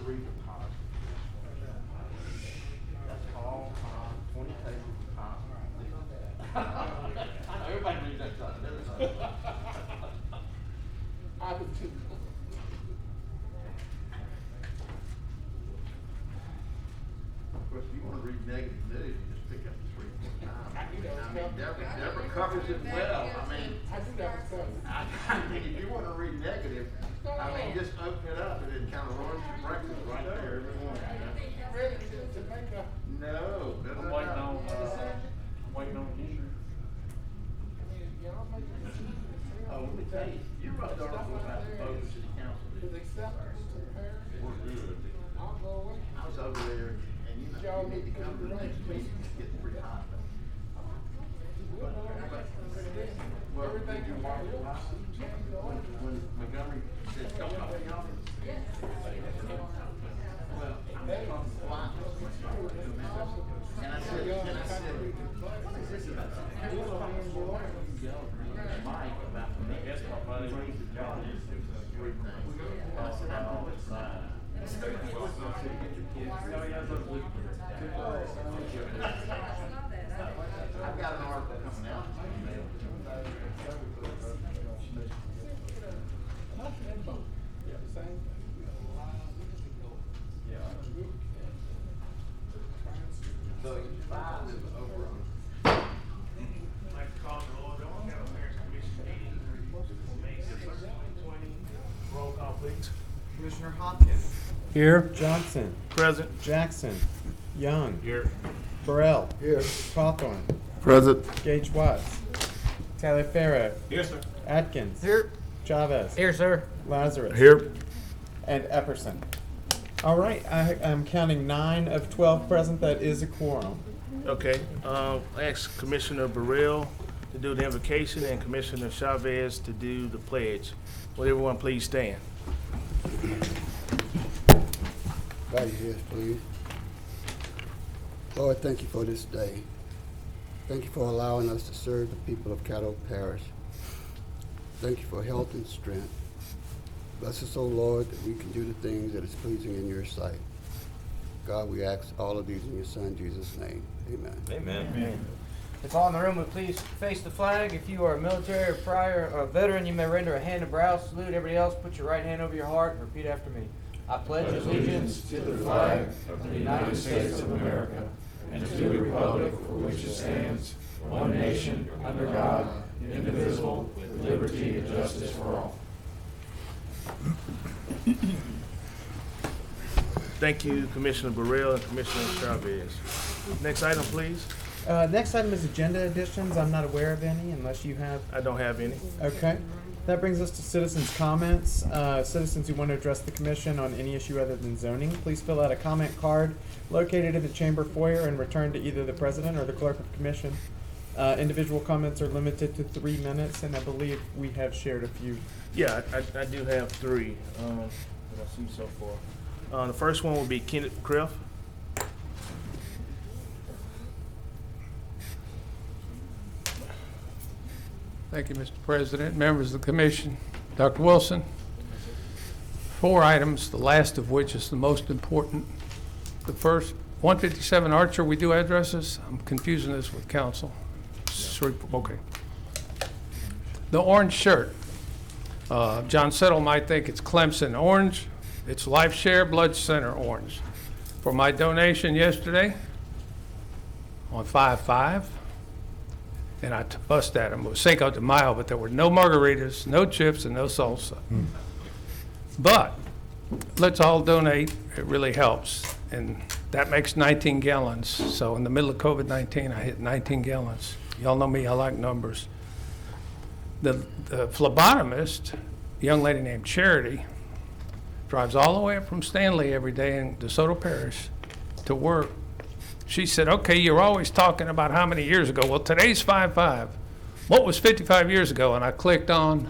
read the policy. That's all, 20 pages of policy. I know, everybody reads that stuff, everybody. I would too. Of course, if you wanna read negative news, you just pick up the 3 or 4 times. I do that I mean, stuff. Deborah covers it well, I mean, I do that stuff. I mean, if you wanna read negative, I mean, just open it up and it kind of runs your breakfast right there every morning. Ready to make a. No. I'm waiting on, I'm waiting on you. Y'all make a decision. Oh, let me tell you, you wrote the article about the vote of city council. With acceptance to the parish. We're good. I'll go away. I was over there and you know, you need to come to the next meeting, it's getting pretty hot. Well, Everything you you mark want. the lot. When Montgomery said, come up in the office. Well, I'm from the line. And I said, what is this about? Mike about the next brings the job. Three things. I said, I know it's I've got an article coming out. So you five is over on. I'd like to call to order on Caddo Parish Commission meeting for May 6, 2020. Roll call, please. Commissioner Hopkins. Here. Johnson. Present. Jackson. Young. Here. Burrell. Here. Cawthorn. Present. Gage Watts. Taliaferro. Yes, sir. Atkins. Here. Chavez. Here, sir. Lazarus. Here. And Epperson. All right, I'm counting 9 of 12 present. That is a quorum. Okay, I asked Commissioner Burrell to do the invocation and Commissioner Chavez to do the pledge. Will everyone please stand? Bow your heads, please. Lord, thank you for this day. Thank you for allowing us to serve the people of Caddo Parish. Thank you for health and strength. Bless us, O Lord, that we can do the things that is pleasing in your sight. God, we ask all of these in your Son, Jesus' name. Amen. Amen. If all in the room would please face the flag. If you are a military or prior or a veteran, you may render a hand of brow salute. Everybody else, put your right hand over your heart and repeat after me. I pledge allegiance to the flag of the United States of America and to the republic for which it stands, one nation, under God, indivisible, with liberty and justice for all. Thank you, Commissioner Burrell and Commissioner Chavez. Next item, please. Next item is agenda additions. I'm not aware of any unless you have. I don't have any. Okay. That brings us to citizens' comments. Citizens who want to address the commission on any issue other than zoning, please fill out a comment card located in the chamber foyer and return to either the president or the clerk of commission. Individual comments are limited to 3 minutes, and I believe we have shared a few. Yeah, I do have 3 that I see so far. The first one will be Kenneth Criff. Thank you, Mr. President, members of the commission, Dr. Wilson. 4 items, the last of which is the most important. The first, 157 Archer, we do addresses. I'm confusing this with council. Okay. The orange shirt. John Settle might think it's Clemson orange. It's Life Share Blood Center orange. For my donation yesterday on 5/5, and I fussed at them. It was Cinco de Mayo, but there were no margaritas, no chips, and no salsa. But let's all donate. It really helps. And that makes 19 gallons. So in the middle of COVID-19, I hit 19 gallons. Y'all know me, I like numbers. The phlebotomist, a young lady named Charity, drives all the way up from Stanley every day in DeSoto Parish to work. She said, okay, you're always talking about how many years ago. Well, today's 5/5. What was 55 years ago? And I clicked on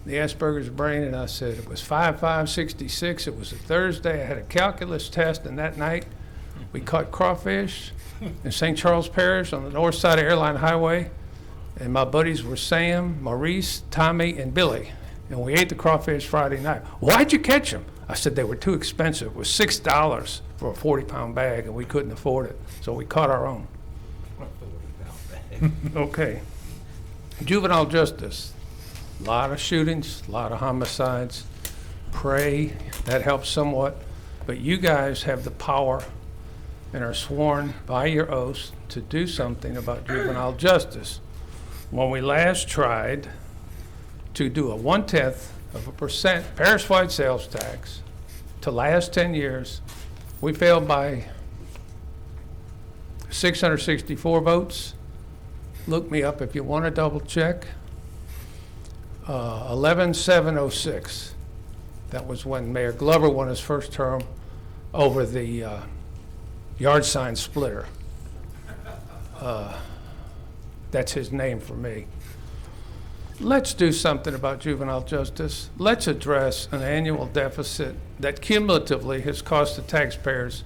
the Asperger's brain, and I said, it was 5/5/66. It was a Thursday. I had a calculus test, and that night we caught crawfish in St. Charles Parish on the north side of Airline Highway. And my buddies were Sam, Maurice, Tommy, and Billy. And we ate the crawfish Friday night. Why'd you catch them? I said they were too expensive. It was $6 for a 40-pound bag, and we couldn't afford it. So we caught our own. Okay. Juvenile justice. A lot of shootings, a lot of homicides. Pray, that helps somewhat. But you guys have the power and are sworn by your oaths to do something about juvenile justice. When we last tried to do a 0.1% parish-wide sales tax to last 10 years, we failed by 664 votes. Look me up if you want to double check. 11706. That was when Mayor Glover won his first term over the yard sign splitter. That's his name for me. Let's do something about juvenile justice. Let's address an annual deficit that cumulatively has cost the taxpayers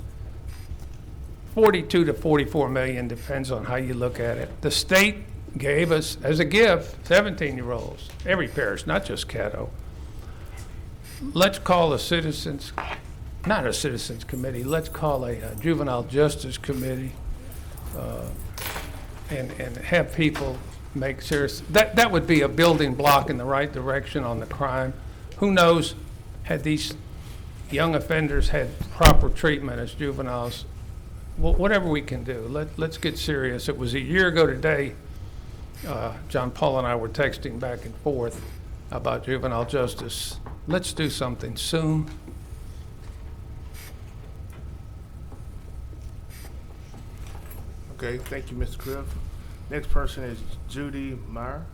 42 to 44 million, depends on how you look at it. The state gave us, as a gift, 17-year-olds, every parish, not just Caddo. Let's call a citizens, not a citizens committee, let's call a juvenile justice committee and have people make serious. That would be a building block in the right direction on the crime. Who knows, had these young offenders had proper treatment as juveniles, whatever we can do, let's get serious. It was a year ago today, John Paul and I were texting back and forth about juvenile justice. Let's do something soon. Okay, thank you, Mr. Criff. Next person is Judy Meyer.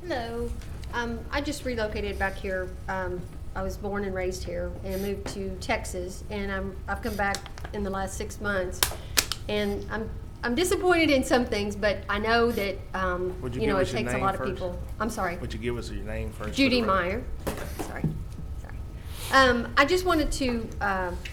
Hello. I just relocated back here. I was born and raised here and moved to Texas, and I've come back in the last 6 months, and I'm disappointed in some things, but I know that it takes a lot of people. I'm sorry. Would you give us your name first? Judy Meyer. Sorry. I just wanted to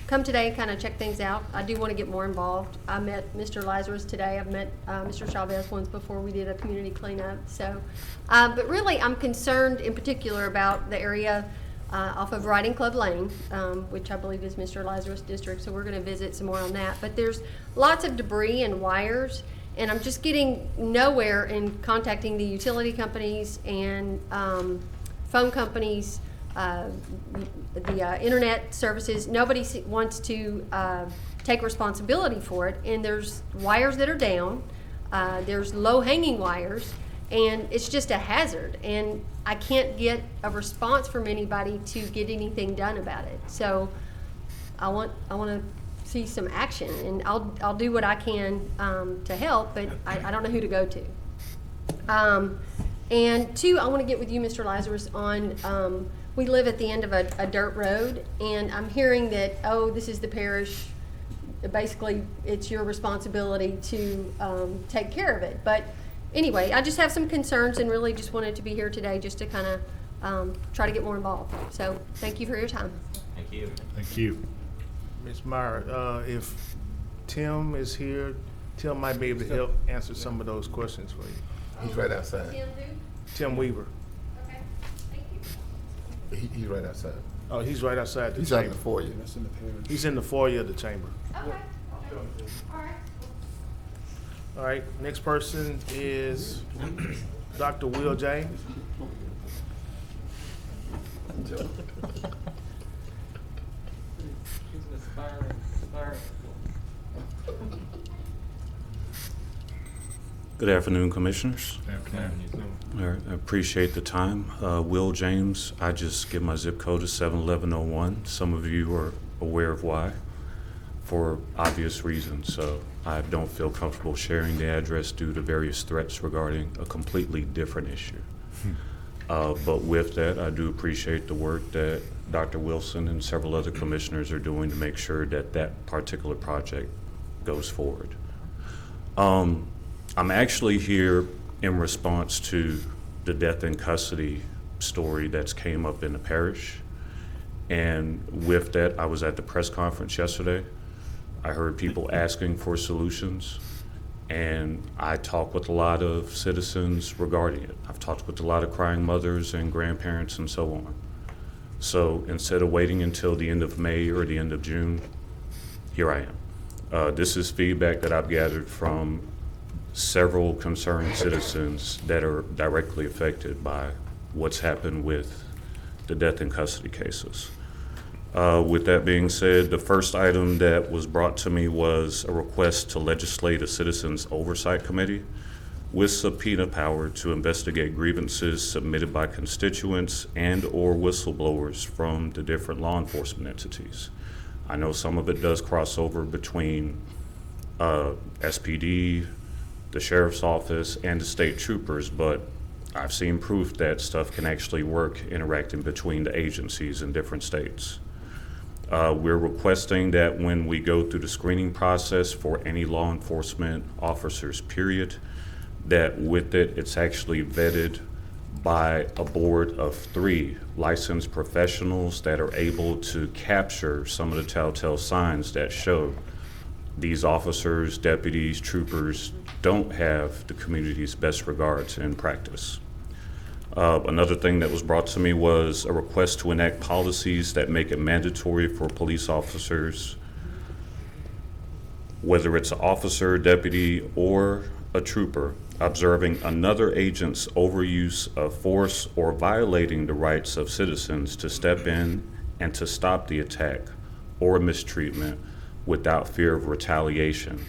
come today and kind of check things out. I do want to get more involved. I met Mr. Lazarus today. I've met Mr. Chavez once before. We did a community cleanup. So, but really, I'm concerned in particular about the area off of Riding Club Lane, which I believe is Mr. Lazarus' district. So we're going to visit some more on that. But there's lots of debris and wires, and I'm just getting nowhere in contacting the utility companies and phone companies. The internet services, nobody wants to take responsibility for it, and there's wires that are down, there's low-hanging wires, and it's just a hazard, and I can't get a response from anybody to get anything done about it. So I want to see some action, and I'll do what I can to help, but I don't know who to go to. And two, I want to get with you, Mr. Lazarus, on we live at the end of a dirt road, and I'm hearing that, oh, this is the parish, basically it's your responsibility to take care of it. But anyway, I just have some concerns and really just wanted to be here today just to kind of try to get more involved. So thank you for your time. Thank you. Thank you. Ms. Meyer, if Tim is here, Tim might be able to help answer some of those questions for you. He's right outside. Tim who? Tim Weaver. Okay, thank you. He's right outside. Oh, he's right outside the He's out in chamber. the foyer. He's in the foyer of the chamber. Okay, all right. All right, next person is Dr. Will James. Good afternoon, Commissioners. I appreciate the time. Will James, I just give my zip code is 71101. Some of you are aware of why, for obvious reasons. So I don't feel comfortable sharing the address due to various threats regarding a completely different issue. But with that, I do appreciate the work that Dr. Wilson and several other commissioners are doing to make sure that that particular project goes forward. I'm actually here in response to the death in custody story that's came up in the parish. And with that, I was at the press conference yesterday I heard people asking for solutions, and I talked with a lot of citizens regarding it. I've talked with a lot of crying mothers and grandparents and so on. So instead of waiting until the end of May or the end of June, here I am. This is feedback that I've gathered from several concerned citizens that are directly affected by what's happened with the death in custody cases. With that being said, the first item that was brought to me was a request to legislate a Citizens Oversight Committee with subpoena power to investigate grievances submitted by constituents and or whistleblowers from the different law enforcement entities. I know some of it does cross over between SPD, the Sheriff's Office, and the state troopers, but I've seen proof that stuff can actually work interacting between the agencies in different states. We're requesting that when we go through the screening process for any law enforcement officers, period, that with it, it's actually vetted by a board of 3 licensed professionals that are able to capture some of the telltale signs that show these officers, deputies, troopers don't have the community's best regards in practice. Another thing that was brought to me was a request to enact policies that make it mandatory for police officers, whether it's an officer, deputy, or a trooper, observing another agent's overuse of force or violating the rights of citizens to step in and to stop the attack or mistreatment without fear of retaliation.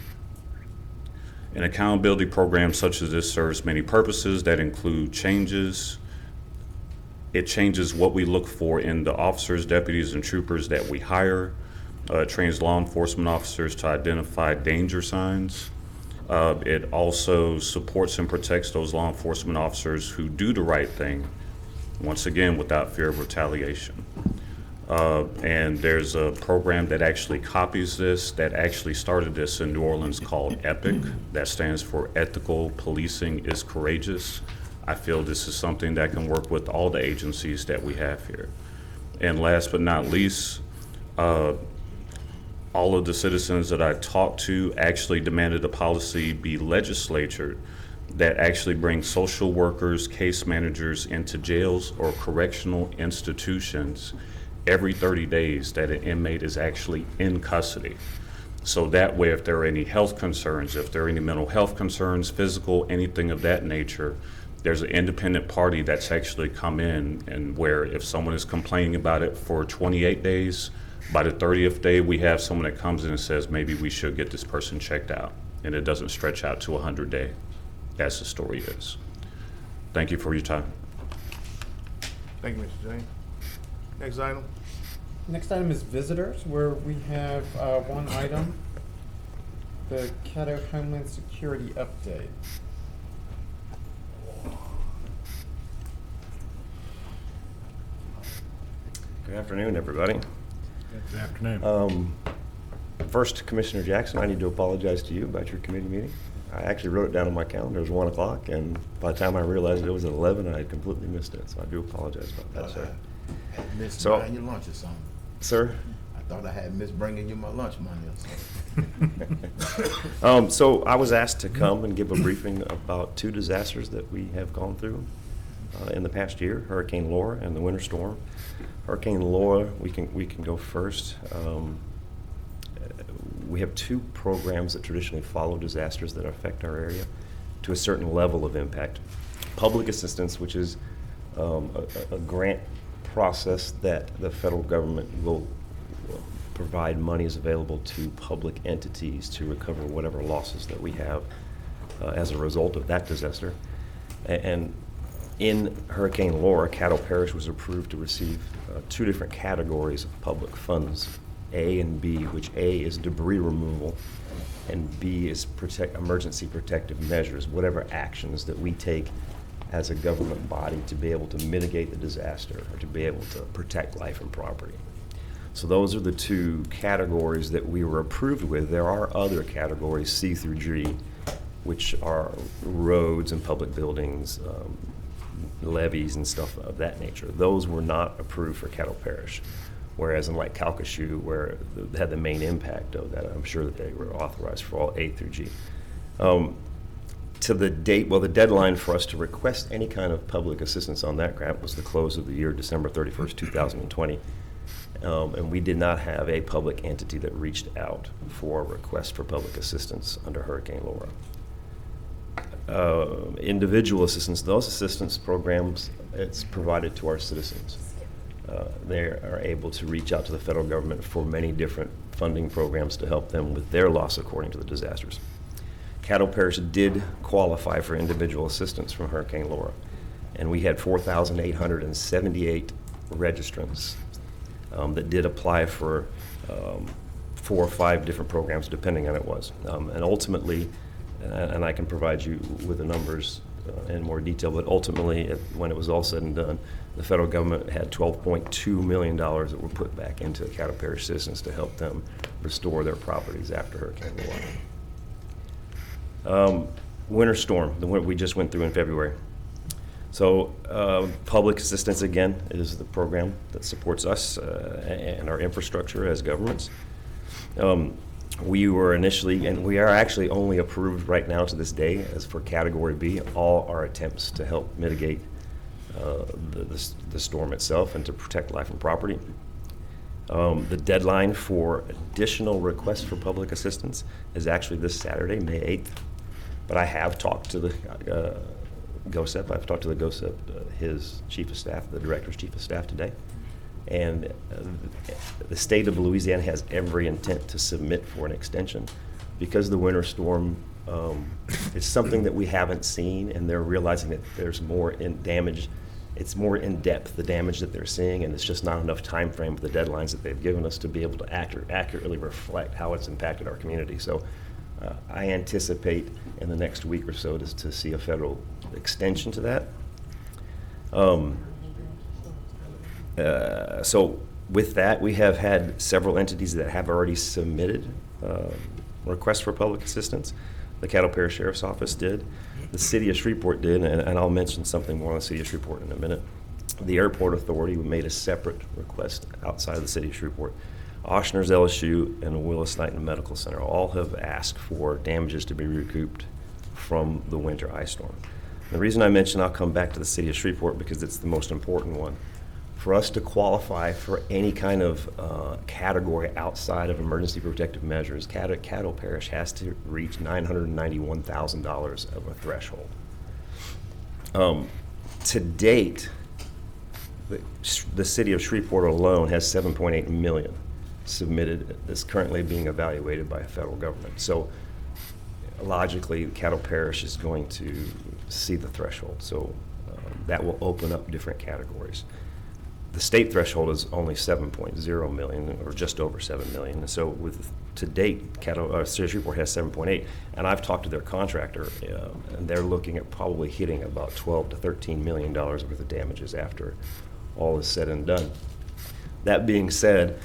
An accountability program such as this serves many purposes that include changes. It changes what we look for in the officers, deputies, and troopers that we hire. It trains law enforcement officers to identify danger signs. It also supports and protects those law enforcement officers who do the right thing, once again, without fear of retaliation. And there's a program that actually copies this, that actually started this in New Orleans called EPIC, that stands for Ethical Policing is Courageous. I feel this is something that can work with all the agencies that we have here. And last but not least, all of the citizens that I talked to actually demanded a policy be legislated that actually brings social workers, case managers into jails or correctional institutions every 30 days that an inmate is actually in custody. So that way, if there are any health concerns, if there are any mental health concerns, physical, anything of that nature, there's an independent party that's actually come in, and where if someone is complaining about it for 28 days, by the 30th day, we have someone that comes in and says, maybe we should get this person checked out. And it doesn't stretch out to 100 days, as the story is. Thank you for your time. Thank you, Mr. James. Next item. Next item is visitors, where we have one item, the Caddo Homeland Security update. Good afternoon, everybody. Good afternoon. First, Commissioner Jackson, I need to apologize to you about your committee meeting. I actually wrote it down on my calendar. It was 1 o'clock, and by the time I realized it was at 11, I had completely missed it. So I do apologize about that, sir. I had missed So- buying your lunch or something. Sir? I thought I had missed bringing you my lunch money or something. So I was asked to come and give a briefing about 2 disasters that we have gone through in the past year, Hurricane Laura and the winter storm. Hurricane Laura, we can go first. We have 2 programs that traditionally follow disasters that affect our area to a certain level of impact. Public assistance, which is a grant process that the federal government will provide monies available to public entities to recover whatever losses that we have as a result of that disaster. And in Hurricane Laura, Caddo Parish was approved to receive 2 different categories of public funds, A and B, which A is debris removal and B is emergency protective measures, whatever actions that we take as a government body to be able to mitigate the disaster or to be able to protect life and property. So those are the 2 categories that we were approved with. There are other categories, C through G, which are roads and public buildings, levees and stuff of that nature. Those were not approved for Caddo Parish. Whereas in like Calcasieu, where they had the main impact of that, I'm sure that they were authorized for all A through G. To the date, well, the deadline for us to request any kind of public assistance on that grant was the close of the year, December 31st, 2020. And we did not have a public entity that reached out for a request for public assistance under Hurricane Laura. Individual assistance, those assistance programs, it's provided to our citizens. They are able to reach out to the federal government for many different funding programs to help them with their loss according to the disasters. Caddo Parish did qualify for individual assistance from Hurricane Laura, and we had 4,878 registrants that did apply for 4 or 5 different programs, depending on it was. And ultimately, and I can provide you with the numbers in more detail, but ultimately, when it was all said and done, the federal government had $12.2 million that were put back into Caddo Parish citizens to help them restore their properties after Hurricane Laura. Winter storm, the one we just went through in February. So public assistance, again, is the program that supports us and our infrastructure as governments. We were initially, and we are actually only approved right now to this day as for Category B, all our attempts to help mitigate the storm itself and to protect life and property. The deadline for additional requests for public assistance is actually this Saturday, May 8th. But I have talked to the GOSEP. I've talked to the GOSEP, his chief of staff, the director's chief of staff today. And the state of Louisiana has every intent to submit for an extension because the winter storm is something that we haven't seen, and they're realizing that there's more in damage. It's more in depth, the damage that they're seeing, and it's just not enough time frame with the deadlines that they've given us to be able to accurately reflect how it's impacted our community. So I anticipate in the next week or so to see a federal extension to that. So with that, we have had several entities that have already submitted requests for public assistance. The Caddo Parish Sheriff's Office did. The City of Shreveport did, and I'll mention something more on the City of Shreveport in a minute. The Airport Authority made a separate request outside of the City of Shreveport. Ochsner's LSU and Willis-Knighton Medical Center all have asked for damages to be recouped from the winter ice storm. The reason I mention, I'll come back to the City of Shreveport because it's the most important one. For us to qualify for any kind of category outside of emergency protective measures, Caddo Parish has to reach $991,000 of a threshold. To date, the City of Shreveport alone has $7.8 million submitted that's currently being evaluated by the federal government. So logically, Caddo Parish is going to see the threshold. So that will open up different categories. The state threshold is only 7.0 million, or just over 7 million. And so to date, City of Shreveport has 7.8, and I've talked to their contractor, and they're looking at probably hitting about $12 to $13 million worth of damages after all is said and done. That being said,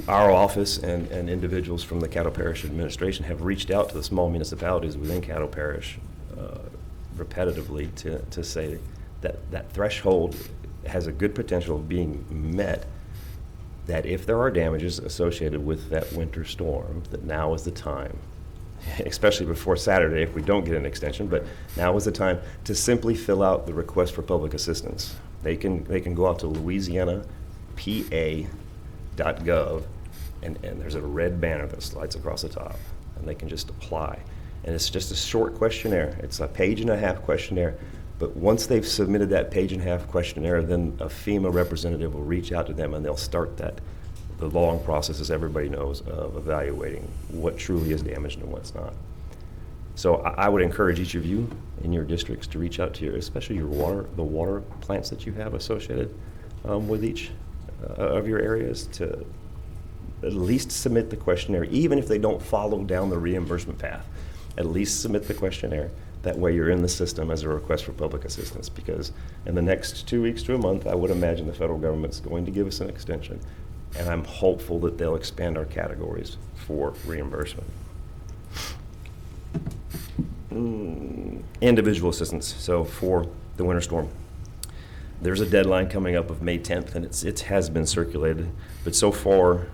our office and individuals from the Caddo Parish administration have reached out to the small municipalities within Caddo Parish repetitively to say that threshold has a good potential of being met, that if there are damages associated with that winter storm, that now is the time, especially before Saturday if we don't get an extension, but now is the time to simply fill out the request for public assistance. They can go out to louisianaPA.gov, and there's a red banner that slides across the top, and they can just apply. And it's just a short questionnaire. It's a 1.5-page questionnaire. But once they've submitted that 1.5-page questionnaire, then a FEMA representative will reach out to them, and they'll start the long process, as everybody knows, of evaluating what truly is damaged and what's not. So I would encourage each of you in your districts to reach out to especially the water plants that you have associated with each of your areas, to at least submit the questionnaire, even if they don't follow down the reimbursement path. At least submit the questionnaire. That way you're in the system as a request for public assistance, because in the next 2 weeks to a month, I would imagine the federal government's going to give us an extension, and I'm hopeful that they'll expand our categories for reimbursement. Individual assistance, so for the winter storm. There's a deadline coming up of May 10th, and it has been circulated. But so far,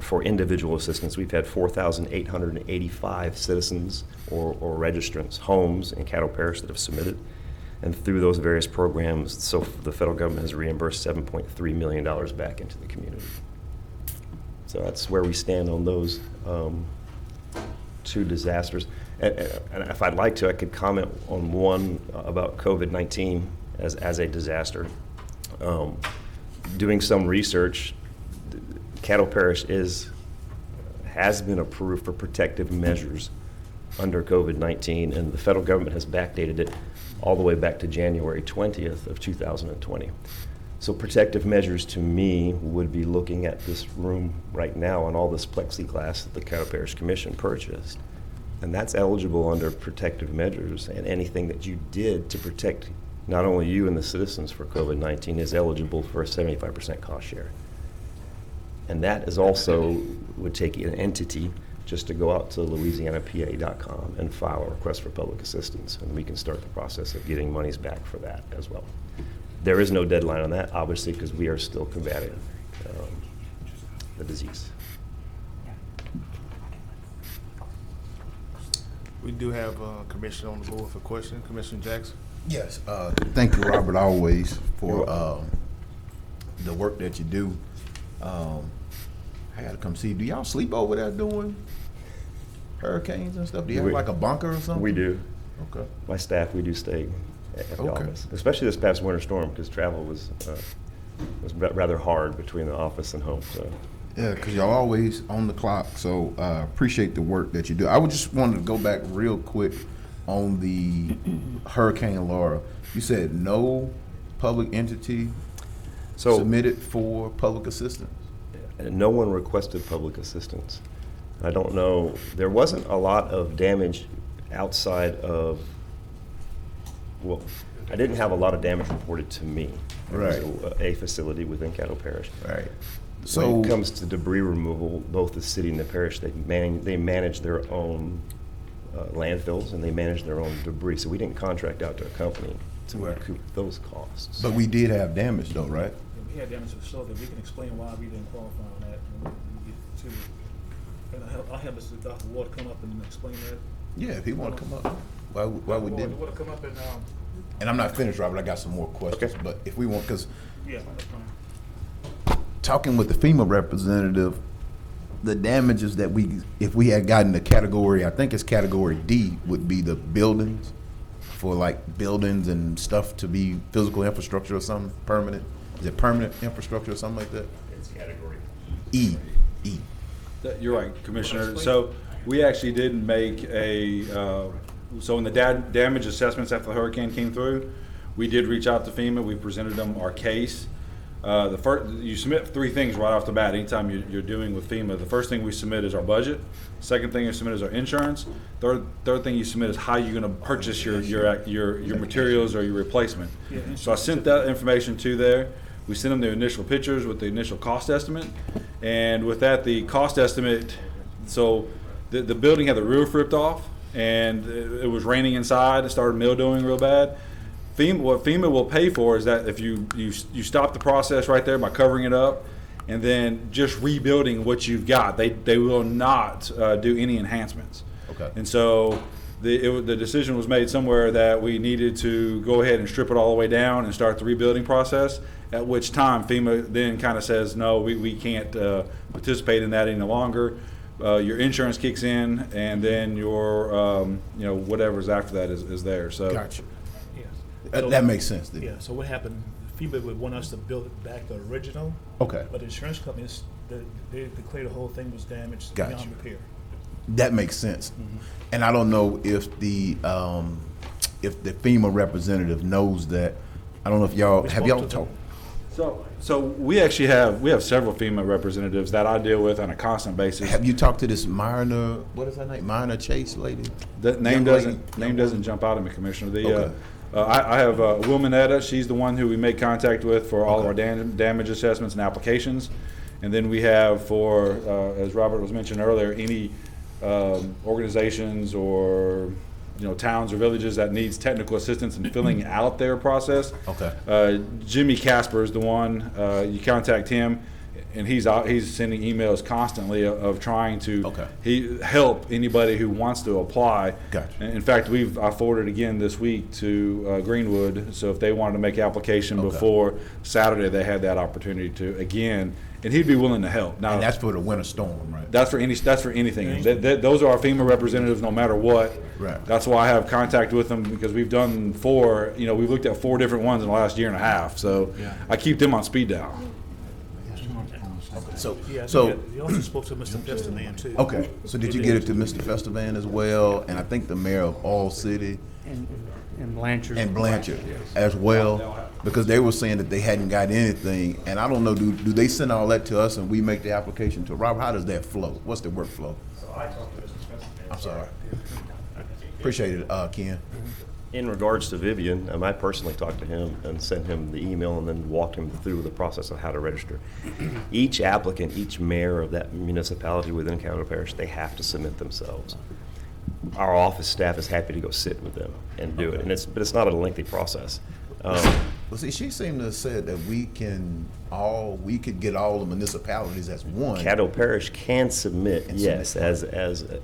for individual assistance, we've had 4,885 citizens or registrants, homes in Caddo Parish that have submitted. And through those various programs, so the federal government has reimbursed $7.3 million back into the community. So that's where we stand on those two disasters. And if I'd like to, I could comment on one about COVID-19 as a disaster. Doing some research, Caddo Parish has been approved for protective measures under COVID-19, and the federal government has backdated it all the way back to January 20th of 2020. So protective measures to me would be looking at this room right now and all this plexiglass that the Caddo Parish Commission purchased. And that's eligible under protective measures, and anything that you did to protect not only you and the citizens for COVID-19 is eligible for a 75% cost share. And that is also, would take an entity just to go out to louisianapa.com and file a request for public assistance, and we can start the process of getting monies back for that as well. There is no deadline on that, obviously, because we are still combating the disease. We do have a commissioner on the board for question. Commissioner Jackson. Yes, thank you, Robert, always for the work that you do. I had to come see, do y'all sleep over there doing hurricanes and stuff? Do you have like a bunker or something? We do. Okay. My staff, we do stay at the office, especially this past winter storm, because travel was rather hard between the office and home. So. Yeah, because y'all always on the clock, so appreciate the work that you do. I would just wanted to go back real quick on the Hurricane Laura. You said no public entity submitted for public assistance? And no one requested public assistance. I don't know, there wasn't a lot of damage outside of, well, I didn't have a lot of damage reported to me. Right. So, a facility within Caddo Parish. Right. So when it comes to debris removal, both the city and the parish, they manage their own landfills, and they manage their own debris. So we didn't contract out to a company to recoup those costs. But we did have damage though, right? We had damage to the facility. We can explain why we didn't qualify on that when we get to it. And I'll have Mr. Dr. Ward come up and explain that. Yeah, if he want to come up, why we didn't? Want to come up And I'm not finished, Robert. I got some more questions. Okay. But if we want, because yeah, that's fine. Talking with the FEMA representative, the damages that if we had gotten the category, I think it's category D, would be the buildings, for like buildings and stuff to be physical infrastructure or something permanent. Is it permanent infrastructure or something like that? It's category E. You're right, Commissioner. So we actually did make so in the damage assessments after the hurricane came through, we did reach out to FEMA. We presented them our case. The first, you submit 3 things right off the bat anytime you're doing with FEMA. The first thing we submit is our budget. Second thing you submit is our insurance. Third thing you submit is how you're going to purchase your materials or your replacement. So I sent that information to there. We sent them the initial pictures with the initial cost estimate, and with that, the cost estimate. So the building had the roof ripped off, and it was raining inside. It started mildewing real bad. What FEMA will pay for is that if you stop the process right there by covering it up and then just rebuilding what you've got, they will not do any enhancements. Okay. And so the decision was made somewhere that we needed to go ahead and strip it all the way down and start the rebuilding process, at which time FEMA then kind of says, no, we can't participate in that any longer. Your insurance kicks in, and then your whatever's after that is there. So. Gotcha. So, that makes sense. Yeah. So what happened? FEMA would want us to build it back the original. Okay. But the insurance companies, they declared the whole thing was damaged beyond repair. That makes sense. Mm-hmm. And I don't know if the FEMA representative knows that. I don't know if y'all talked. So we actually have several FEMA representatives that I deal with on a constant basis. Have you talked to this Myrna? What is her name? Myrna Chase lady. The name doesn't jump out at me, Commissioner. Okay. I have Wilmanetta. She's the one who we make contact with for all of our damage assessments and applications. And then we have as Robert was mentioning earlier, any organizations or towns or villages that needs technical assistance in filling out their process. Okay. Jimmy Casper is the one. You contact him, and he's sending emails constantly of trying to help anybody who wants to apply. Gotcha. In fact, I forwarded again this week to Greenwood, so if they wanted to make application before Saturday, they had that opportunity to again, and he'd be willing to help. Now, And that's for the winter storm, right? that's for anything. Those are our FEMA representatives, no matter what. Right. That's why I have contact with them, because we've done we've looked at 4 different ones in the last year and a half. So I keep them on speed dial. So, Yeah, so, you also spoke to Mr. Festivan too. okay, so did you get it to Mr. Festivan as well, and I think the mayor of All City? And Blanchard. And Blanchard as well, because they were saying that they hadn't got anything, and I don't know, do they send all that to us and we make the application to Robert? How does that flow? What's the workflow? I'm sorry. Appreciate it, Ken. In regards to Vivian, I personally talked to him and sent him the email and then walked him through the process of how to register. Each applicant, each mayor of that municipality within Caddo Parish, they have to submit themselves. Our office staff is happy to go sit with them and do it, and but it's not a lengthy process. Well, see, she seemed to have said that we could get all the municipalities as one. Caddo Parish can submit, And yes, submit.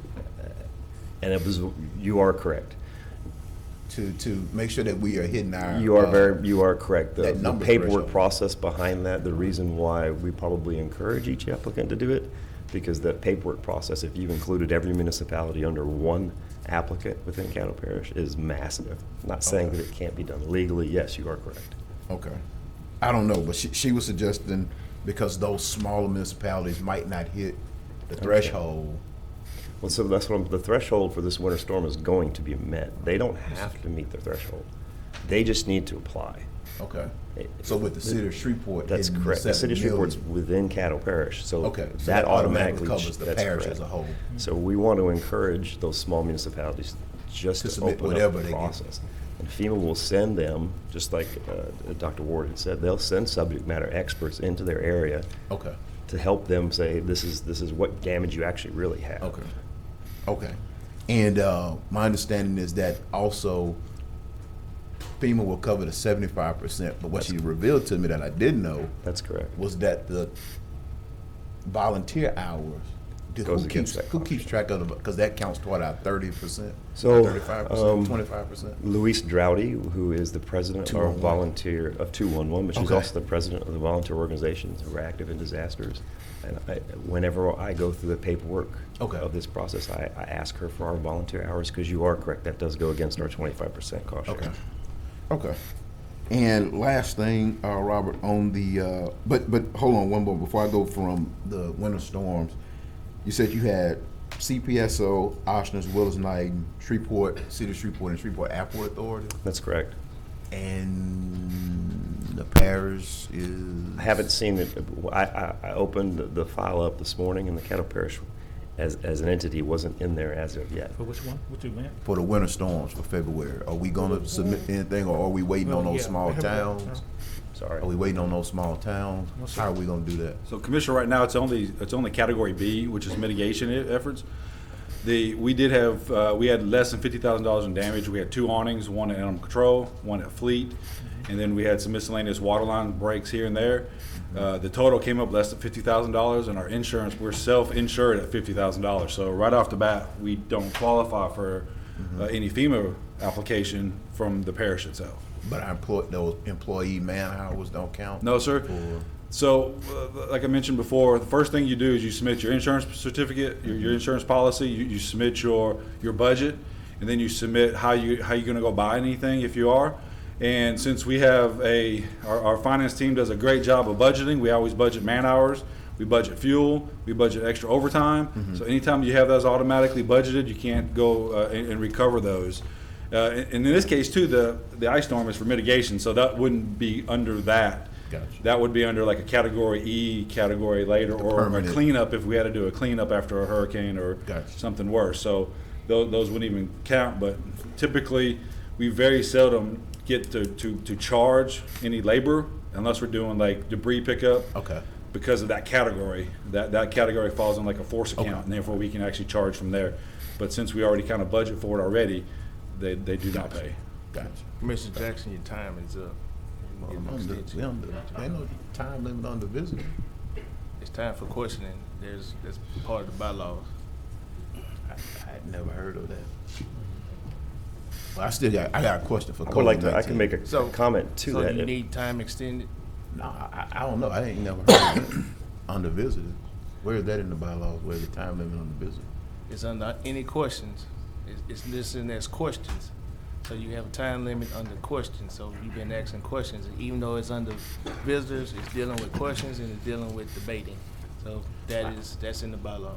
and you are correct. To make sure that we are hitting our. You are correct. The number paperwork threshold. process behind that, the reason why we probably encourage each applicant to do it, because the paperwork process, if you've included every municipality under one applicant within Caddo Parish, is massive. I'm not saying that it can't be done legally. Yes, you are correct. Okay. I don't know, but she was suggesting because those smaller municipalities might not hit the threshold. Well, so that's the threshold for this winter storm is going to be met. They don't have to meet the threshold. They just need to apply. Okay. So with the city of Shreveport, That's hitting correct. The city of 7 Shreveport's million. within Caddo Parish, so Okay, so that that automatically automatically covers the that's parish correct. as a whole. So we want to encourage those small municipalities just To to submit open whatever up the they get. process. And FEMA will send them, just like Dr. Ward had said, they'll send subject matter experts into their area Okay. to help them say, this is what damage you actually really have. Okay. Okay. And my understanding is that also FEMA will cover the 75%, but what she revealed to me that I didn't know That's correct. was that the volunteer hours, Goes against that who keeps track of the, because that counts toward our 30%, So, 35%, 25%? Luis Droughty, who is the president of 211. volunteer of 211, but she's Okay. also the president of the volunteer organizations who are active in disasters. And whenever I go through the paperwork Okay. of this process, I ask her for our volunteer hours, because you are correct, that does go against our 25% cost share. Okay. Okay. And last thing, Robert, on the, but hold on one more before I go from the winter storms. You said you had CPSO, Oshner's, Willis Knighton, Shreveport, City of Shreveport, and Shreveport Airport Authority, That's correct. and the parish is. I haven't seen it. I opened the file up this morning, and the Caddo Parish, as an entity, wasn't in there as of yet. For which one? What you meant? For the winter storms for February. Are we gonna submit anything, or are we waiting on Well, those yeah, small we have that. towns? Sorry. Are we waiting on those small towns? Yes, How are we gonna do that? So Commissioner, right now, it's only Category B, which is mitigation efforts. We had less than $50,000 in damage. We had 2 awnings, one at Animal Control, one at Fleet, and then we had some miscellaneous water line breaks here and there. The total came up less than $50,000, and our insurance, we're self-insured at $50,000. So right off the bat, we don't qualify for any FEMA application from the parish itself. But those employee man hours don't count? No, sir. For- So, like I mentioned before, the first thing you do is you submit your insurance certificate, your insurance policy. You submit your budget, and then you submit how you're going to go buy anything if you are. And since we have our finance team does a great job of budgeting, we always budget man hours. We budget fuel. We budget extra overtime. So anytime you have those automatically budgeted, you can't go and recover those. And in this case too, the ice storm is for mitigation, so that wouldn't be under that. Gotcha. That would be under like a Category E category later, or a permanent. cleanup if we had to do a cleanup after a hurricane or Gotcha. something worse. So those wouldn't even count. But typically, we very seldom get to charge any labor unless we're doing like debris pickup. Okay. Because of that category, that category falls in like a force account, Okay. and therefore we can actually charge from there. But since we already kind of budget for it already, they do not pay. Gotcha. Commissioner Jackson, your time is up. You can get an extension. Ain't no time limit on the visitor. It's time for questioning. That's part of the bylaws. I had never heard of that. Well, I got a question for I would like to, I COVID-19. can make a comment to So that. you need time extended? No, I don't know. I ain't never heard of that on the visitor. Where is that in the bylaws? Where's the time limit on the visitor? It's under any questions. It's listed as questions. So you have a time limit under questions. So you've been asking questions. Even though it's under visitors, it's dealing with questions and it's dealing with debating. So that's in the bylaws.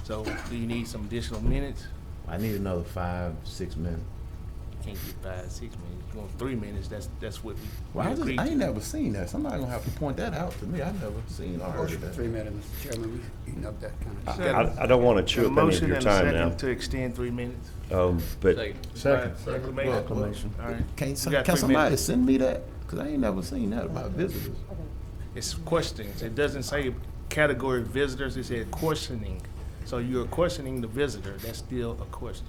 So do you need some additional minutes? I need another 5-6 minutes. You can't get 5, 6 minutes. You want 3 minutes, that's what we Well, agreed I to. ain't never seen that. Somebody gonna have to point that out to me. I never seen or heard Motion of for that. 3 minutes, Mr. Chairman. We eating up that kind of shit. I don't want to chew up any of your time A motion and a now. second to extend 3 minutes. But Second. Acclamation. Acclamation. All right. Can We got 3 somebody minutes. send me that? Cause I ain't never seen that about visitors. It's questions. It doesn't say category visitors, it said questioning. So you're questioning the visitor, that's still a question.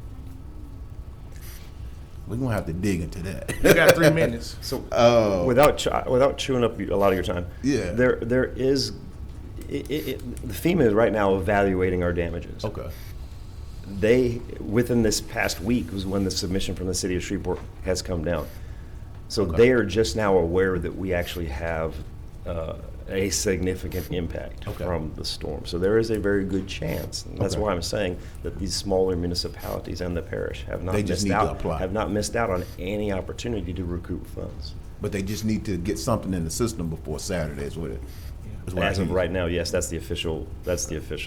We're gonna have to dig into that. You got 3 minutes. So without chewing up a lot of your time, Yeah. there is the FEMA is right now evaluating our damages. Okay. They within this past week was when the submission from the city of Shreveport has come down. So Okay. they are just now aware that we actually have a significant impact Okay. from the storm. So there is a very good chance. And that's Okay. why I'm saying that these smaller municipalities and the parish have not They just missed need to out. apply. Have not missed out on any opportunity to recoup funds. But they just need to get something in the system before Saturday is what it is. what I As of hear. right now, yes, that's the official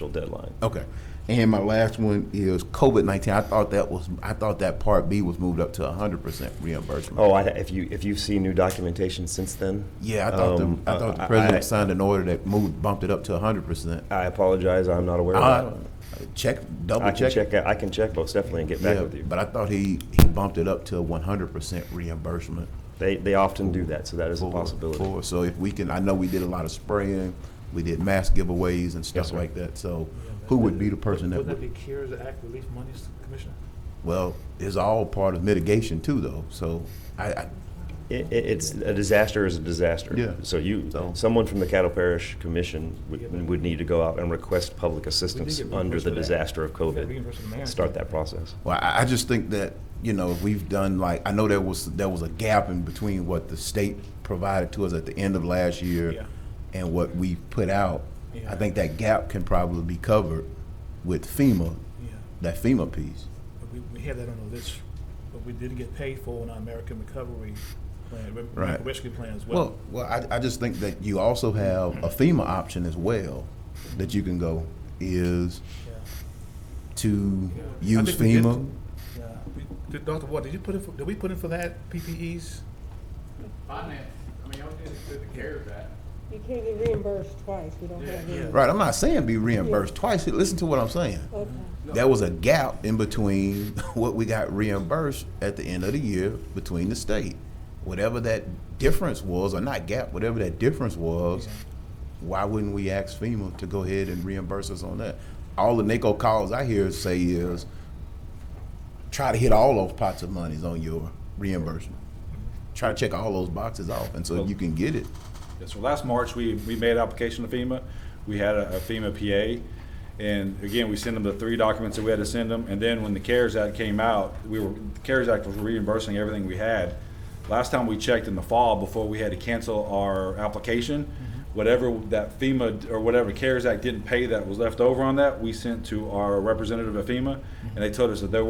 deadline. Okay. And my last one is COVID-19. I thought that Part B was moved up to 100% reimbursement. Oh, if you see new documentation since then? Yeah, I thought the president signed an order that bumped it up to 100%. I apologize, I'm not aware of that. Double check. I can check most definitely and get back Yeah, with you. but I thought he bumped it up to 100% reimbursement. They often do that, so that is a possibility. So if we can, I know we did a lot of spraying, we did mask giveaways and stuff Yes, sir. like that. So who would be the person that Wouldn't would? that be CARES Act relief monies, Commissioner? Well, it's all part of mitigation too, though. So It's a disaster is a disaster. Yeah. So someone from the Caddo Parish Commission would need to go out and request public assistance get under reimbursed the for that. disaster of We got COVID. reimbursed for the mayor. Start that process. well, I just think that, we've done I know there was a gap in between what the state provided to us at the end of last year Yeah. and what we put out. Yeah. I think that gap can probably be covered with FEMA, Yeah, that FEMA piece. but we have that on the list, but we didn't get paid for in our American Recovery Plan, Right. American Rescue Plan as well. Well, I just think that you also have a FEMA option as well that you can go is Yeah. to Yeah. I use think we did- FEMA. Yeah. Dr. Ward, did we put in for that, PPEs? Finance, y'all did it through the CARES Act. You can't get reimbursed twice, we don't have any. Right, I'm not saying be reimbursed twice. Listen to what I'm saying. Okay. There was a gap in between what we got reimbursed at the end of the year between the state. Whatever that difference was, or not gap, whatever that difference was, why wouldn't we ask FEMA to go ahead and reimburse us on that? All the NACO calls I hear say is, try to hit all those pots of monies on your reimbursement. Try to check all those boxes off, and so you can get it. Yes, so last March, we made an application to FEMA. We had a FEMA PA. And again, we sent them the 3 documents that we had to send them. And then when the CARES Act came out, the CARES Act was reimbursing everything we had. Last time we checked in the fall before we had to cancel our application, whatever that FEMA or whatever CARES Act didn't pay that was left over on that, we sent to our representative at FEMA, and they told us that they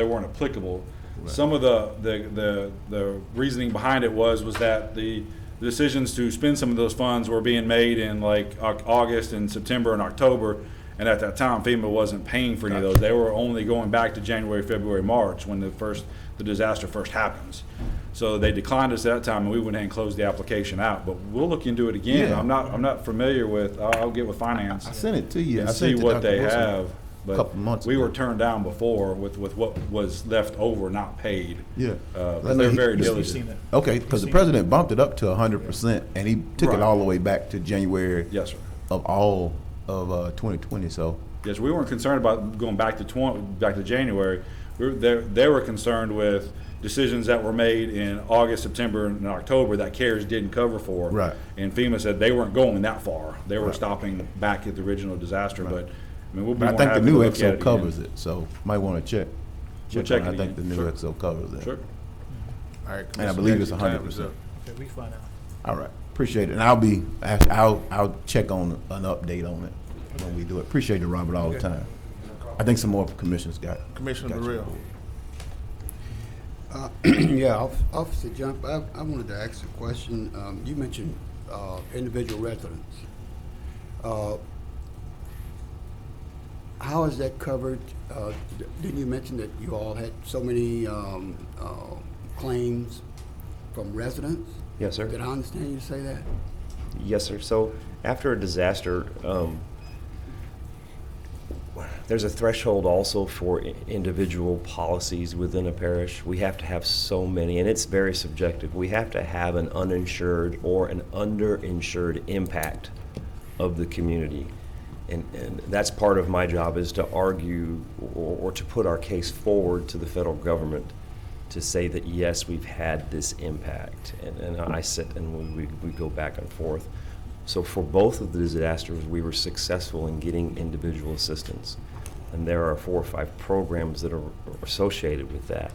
weren't applicable. Right. Some of the reasoning behind it was that the decisions to spend some of those funds were being made in like August and September and October, and at that time FEMA wasn't paying for any of those. They were only going back to January, February, March when the disaster first happens. So they declined us at that time, and we went ahead and closed the application out. But we'll look into it again. Yeah. I'm not familiar with. I'll get with finance. I sent it to you. And I see sent it to what Dr. they Wilson have. But a couple months we ago. were turned down before with what was left over, not paid. Yeah. But they're very diligent. Okay, because the president bumped it up to 100%, and he took Right. it all the way back to January Yes, sir. of all of 2020. So Yes, we weren't concerned about going back to January. They were concerned with decisions that were made in August, September, and October that CARES didn't cover for. Right. And FEMA said they weren't going that far. They were Right. stopping back at the original disaster. Right. But I mean, we'll be But I more think the happy to new look at XO it covers again. it, so might want to check. We'll Check check on it. it I think again. the new Sure. XO covers it. Sure. All right, And I Commissioner believe it's Jackson, your time is 100%. up. Okay, we find out. All right, appreciate it. And I'll check on an update on it when we do it. Appreciate it, Robert, all the Okay. time. I think some more commissioners got. Commissioner got you. Burrell. Yeah, Officer Jump, I wanted to ask a question. You mentioned individual residents. How is that covered? Didn't you mention that you all had so many claims from residents? Yes, sir. Did I understand you to say that? Yes, sir. So after a disaster, there's a threshold also for individual policies within a parish. We have to have so many, and it's very subjective. We have to have an uninsured or an underinsured impact of the community. And that's part of my job, is to argue or to put our case forward to the federal government to say that, yes, we've had this impact. And I sit and we go back and forth. So for both of the disasters, we were successful in getting individual assistance. And there are 4 or 5 programs that are associated with that.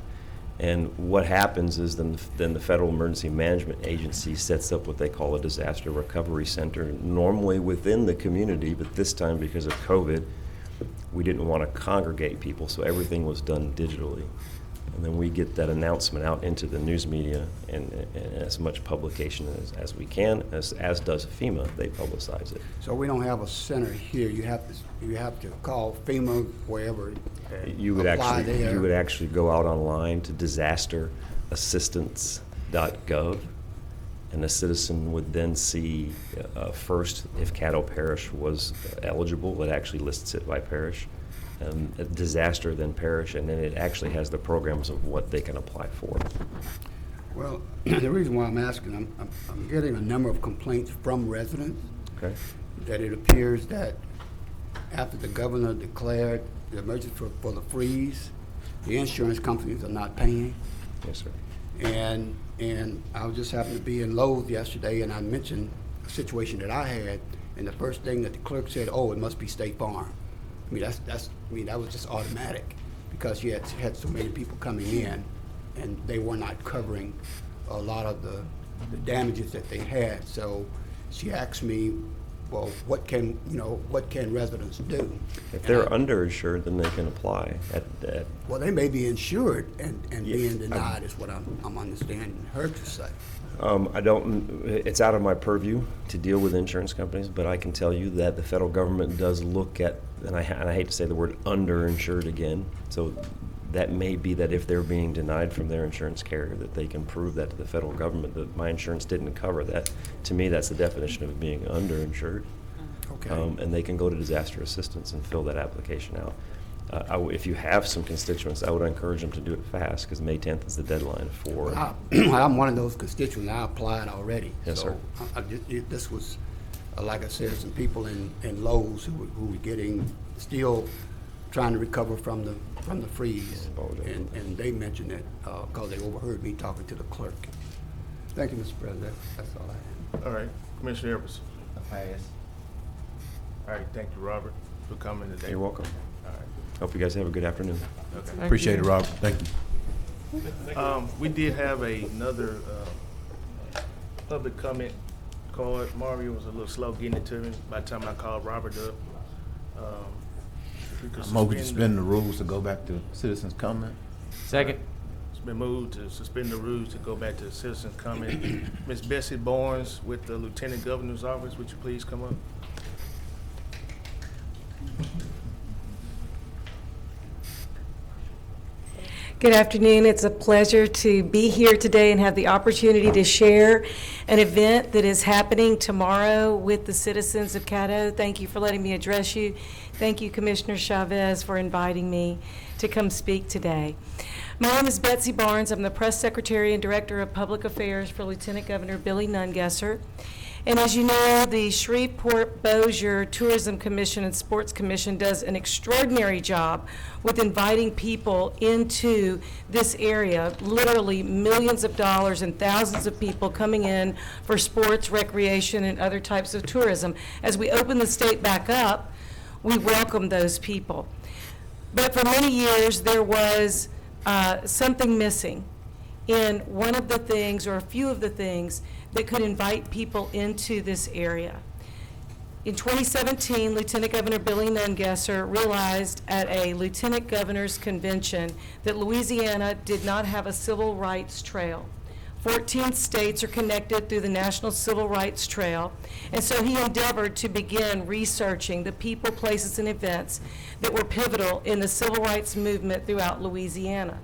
And what happens is then the Federal Emergency Management Agency sets up what they call a disaster recovery center, normally within the community, but this time because of COVID, we didn't want to congregate people, so everything was done digitally. And then we get that announcement out into the news media and as much publication as we can, as does FEMA. They publicize it. So we don't have a center here. You have to call FEMA wherever. You would apply actually there. you would actually go out online to disasterassistance.gov, and a citizen would then see first if Caddo Parish was eligible. It actually lists it by parish. A disaster, then parish, and then it actually has the programs of what they can apply for. Well, the reason why I'm asking, I'm getting a number of complaints from residents Okay. that it appears that after the governor declared the emergency for the freeze, the insurance companies are not paying. Yes, sir. And I just happened to be in Lowe's yesterday, and I mentioned a situation that I had, and the first thing that the clerk said, "Oh, it must be State Farm." I mean, that was just automatic, because you had so many people coming in, and they were not covering a lot of the damages that they had. So she asked me, well, what can residents do? If they're underinsured, then they can apply. Well, they may be insured and Yeah, being denied is what I'm understanding her to say. It's out of my purview to deal with insurance companies, but I can tell you that the federal government does look at, and I hate to say the word underinsured again, so that may be that if they're being denied from their insurance carrier, that they can prove that to the federal government, that my insurance didn't cover that. To me, that's the definition of being underinsured. Okay. And they can go to disaster assistance and fill that application out. If you have some constituents, I would encourage them to do it fast, because May 10th is the deadline for. I'm one of those constituents. I applied already. Yes, so this was, like I said, some people in Lowe's who were still trying to recover from the freeze, and they mentioned it because they overheard me talking to the clerk. Thank you, Mr. President. That's all I have. All right, Commissioner Evers. Pass. All right, thank you, Robert, for coming today. You're welcome. All right. Hope you guys have a good afternoon. Okay. Appreciate it, Robert. Thank you. We did have another public comment card. Mario was a little slow getting it to me by the time I called Robert up. If we could I'm going to suspend suspend the rules to go back to citizens' comment. Second. It's been moved to suspend the rules to go back to citizens' comment. Ms. Bessie Barnes with the Lieutenant Governor's Office, would you please come up? Good afternoon. It's a pleasure to be here today and have the opportunity to share an event that is happening tomorrow with the citizens of Caddo. Thank you for letting me address you. Thank you, Commissioner Chavez, for inviting me to come speak today. My name is Betsy Barnes. I'm the Press Secretary and Director of Public Affairs for Lieutenant Governor Billy Nungesser. And as you know, the Shreveport-Bossier Tourism Commission and Sports Commission does an extraordinary job with inviting people into this area. Literally millions of dollars and thousands of people coming in for sports, recreation, and other types of tourism. As we open the state back up, we welcome those people. But for many years, there was something missing in one of the things, or a few of the things, that could invite people into this area. In 2017, Lieutenant Governor Billy Nungesser realized at a Lieutenant Governor's Convention that Louisiana did not have a civil rights trail. 14 states are connected through the National Civil Rights Trail, and so he endeavored to begin researching the people, places, and events that were pivotal in the civil rights movement throughout Louisiana.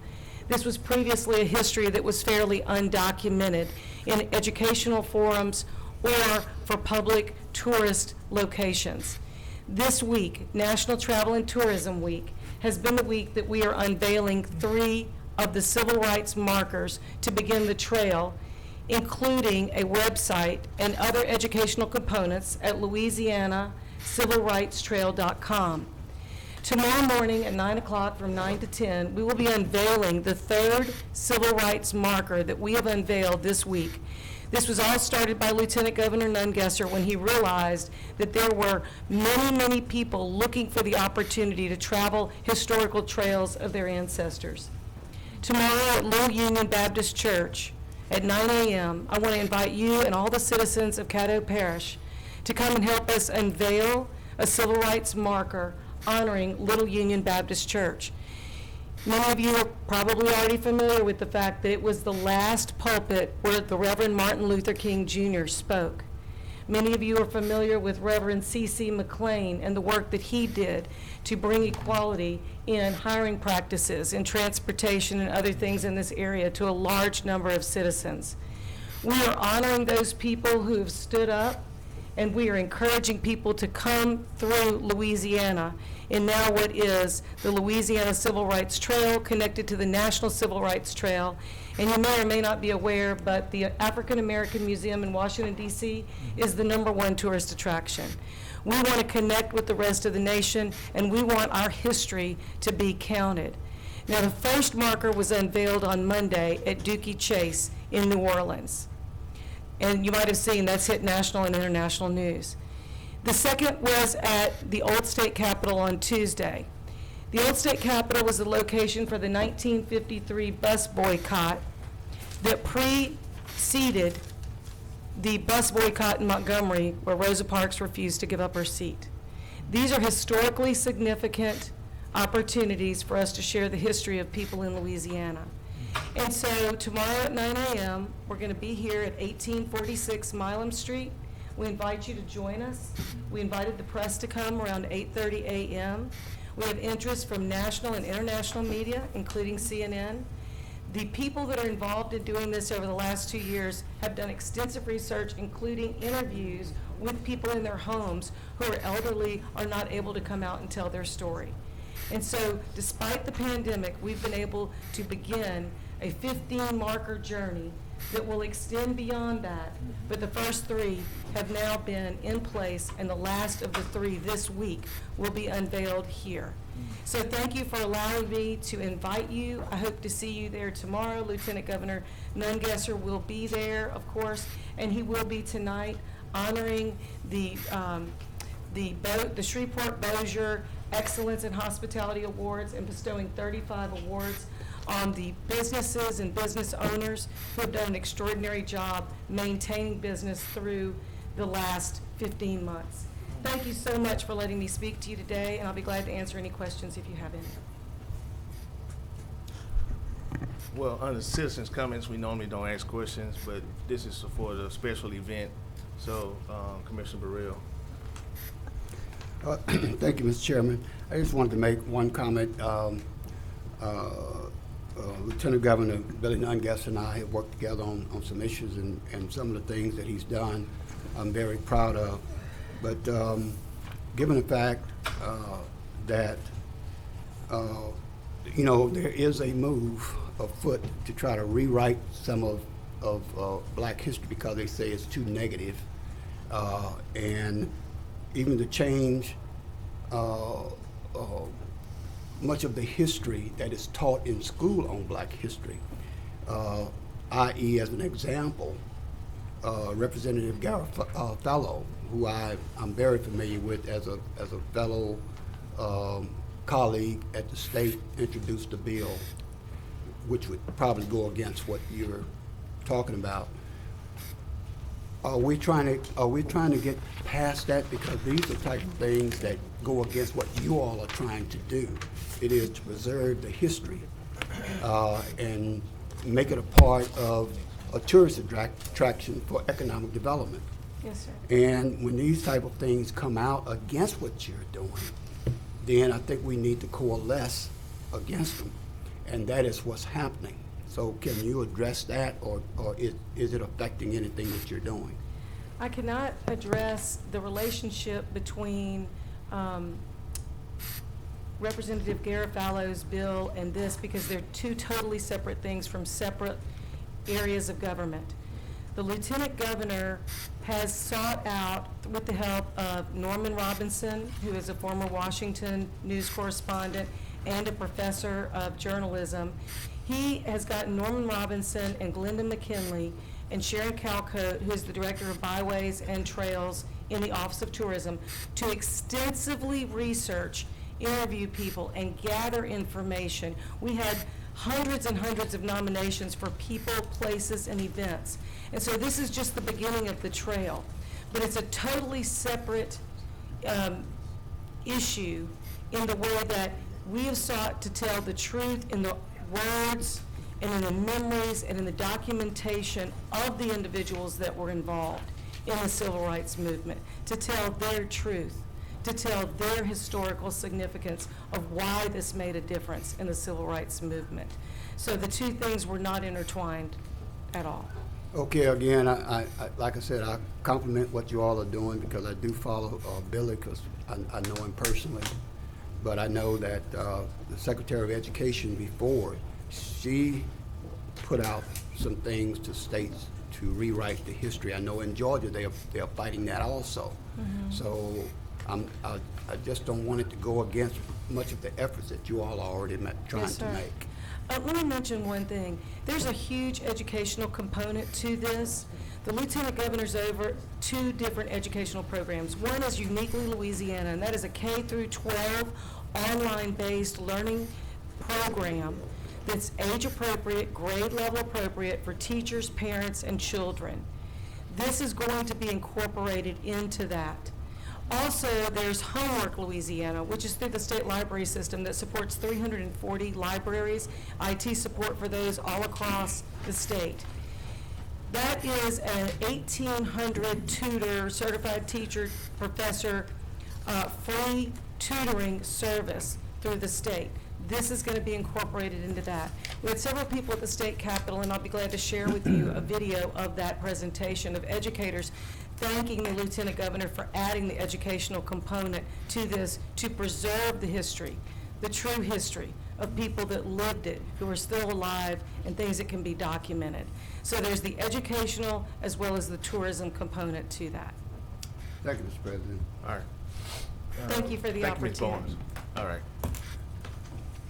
This was previously a history that was fairly undocumented in educational forums or for public tourist locations. This week, National Travel and Tourism Week, has been the week that we are unveiling 3 of the civil rights markers to begin the trail, including a website and other educational components at louisianacivilrightstrail.com. Tomorrow morning at 9 o'clock from 9 to 10, we will be unveiling the 3rd civil rights marker that we have unveiled this week. This was all started by Lieutenant Governor Nungesser when he realized that there were many, many people looking for the opportunity to travel historical trails of their ancestors. Tomorrow at Little Union Baptist Church at 9 a.m., I want to invite you and all the citizens of Caddo Parish to come and help us unveil a civil rights marker honoring Little Union Baptist Church. Many of you are probably already familiar with the fact that it was the last pulpit where the Reverend Martin Luther King Jr. spoke. Many of you are familiar with Reverend C.C. McLean and the work that he did to bring equality in hiring practices, in transportation, and other things in this area to a large number of citizens. We are honoring those people who have stood up, and we are encouraging people to come through Louisiana in now what is the Louisiana Civil Rights Trail connected to the National Civil Rights Trail. And you may or may not be aware, but the African American Museum in Washington, D.C. is the #1 tourist attraction. We want to connect with the rest of the nation, and we want our history to be counted. Now, the first marker was unveiled on Monday at Dookie Chase in New Orleans. And you might have seen that's hit national and international news. The second was at the Old State Capitol on Tuesday. The Old State Capitol was the location for the 1953 bus boycott that preceded the bus boycott in Montgomery, where Rosa Parks refused to give up her seat. These are historically significant opportunities for us to share the history of people in Louisiana. And so tomorrow at 9 a.m., we're going to be here at 1846 Milam Street. We invite you to join us. We invited the press to come around 8:30 a.m. We have interest from national and international media, including CNN. The people that are involved in doing this over the last 2 years have done extensive research, including interviews with people in their homes who are elderly or not able to come out and tell their story. And so, despite the pandemic, we've been able to begin a 15-marker journey that will extend beyond that. But the first 3 have now been in place, and the last of the 3 this week will be unveiled here. So thank you for allowing me to invite you. I hope to see you there tomorrow. Lieutenant Governor Nungesser will be there, of course, and he will be tonight honoring the Shreveport-Bossier Excellence in Hospitality Awards and bestowing 35 awards on the businesses and business owners who have done an extraordinary job maintaining business through the last 15 months. Thank you so much for letting me speak to you today, and I'll be glad to answer any questions if you have any. Well, under citizens' comments, we normally don't ask questions, but this is for the special event. So, Commissioner Burrell. Thank you, Mr. Chairman. I just wanted to make one comment. Lieutenant Governor Billy Nungesser and I have worked together on some issues, and some of the things that he's done I'm very proud of. But given the fact that you know, there is a move afoot to try to rewrite some of black history because they say it's too negative. and even to change much of the history that is taught in school on black history, i.e. as an example, Representative Garofalo, who I'm very familiar with as a fellow colleague at the state, introduced a bill which would probably go against what you're talking about. Are we trying to get past that? Because these are the type of things that go against what you all are trying to do. It is to preserve the history and make it a part of a tourist attraction for economic development. Yes, sir. And when these type of things come out against what you're doing, then I think we need to coalesce against them. And that is what's happening. So can you address that, or is it affecting anything that you're doing? I cannot address the relationship between Representative Garofalo's bill and this because they're two totally separate things from separate areas of government. The Lieutenant Governor has sought out, with the help of Norman Robinson, who is a former Washington news correspondent and a professor of journalism, he has gotten Norman Robinson and Glenda McKinley and Sharon Calcote, who is the Director of Byways and Trails in the Office of Tourism, to extensively research, interview people, and gather information. We had hundreds and hundreds of nominations for people, places, and events. And so this is just the beginning of the trail. But it's a totally separate issue in the way that we have sought to tell the truth in the words and in the memories and in the documentation of the individuals that were involved in the civil rights movement, to tell their truth, to tell their historical significance of why this made a difference in the civil rights movement. So the two things were not intertwined at all. Okay, again, I like I said, I compliment what you all are doing because I do follow Billy because I know him personally. But I know that the Secretary of Education before, she put out some things to states to rewrite the history. I know in Georgia they are fighting that also. Mm-hmm. So I just don't want it to go against much of the efforts that you all are already trying to make. Let me mention one thing. There's a huge educational component to this. The Lieutenant Governor's over 2 different educational programs. One is Uniquely Louisiana, and that is a K through 12 online-based learning program that's age-appropriate, grade-level appropriate for teachers, parents, and children. This is going to be incorporated into that. Also, there's Homework Louisiana, which is through the state library system that supports 340 libraries, IT support for those all across the state. That is an 1,800 tutor, certified teacher, professor, free tutoring service through the state. This is going to be incorporated into that. We had several people at the state capitol, and I'll be glad to share with you a video of that presentation of educators thanking the Lieutenant Governor for adding the educational component to this to preserve the history, the true history of people that lived it, who are still alive, and things that can be documented. So there's the educational as well as the tourism component to that. Thank you, Mr. President. All right. Thank you for the Thank you, Ms. opportunity. Barnes. All right.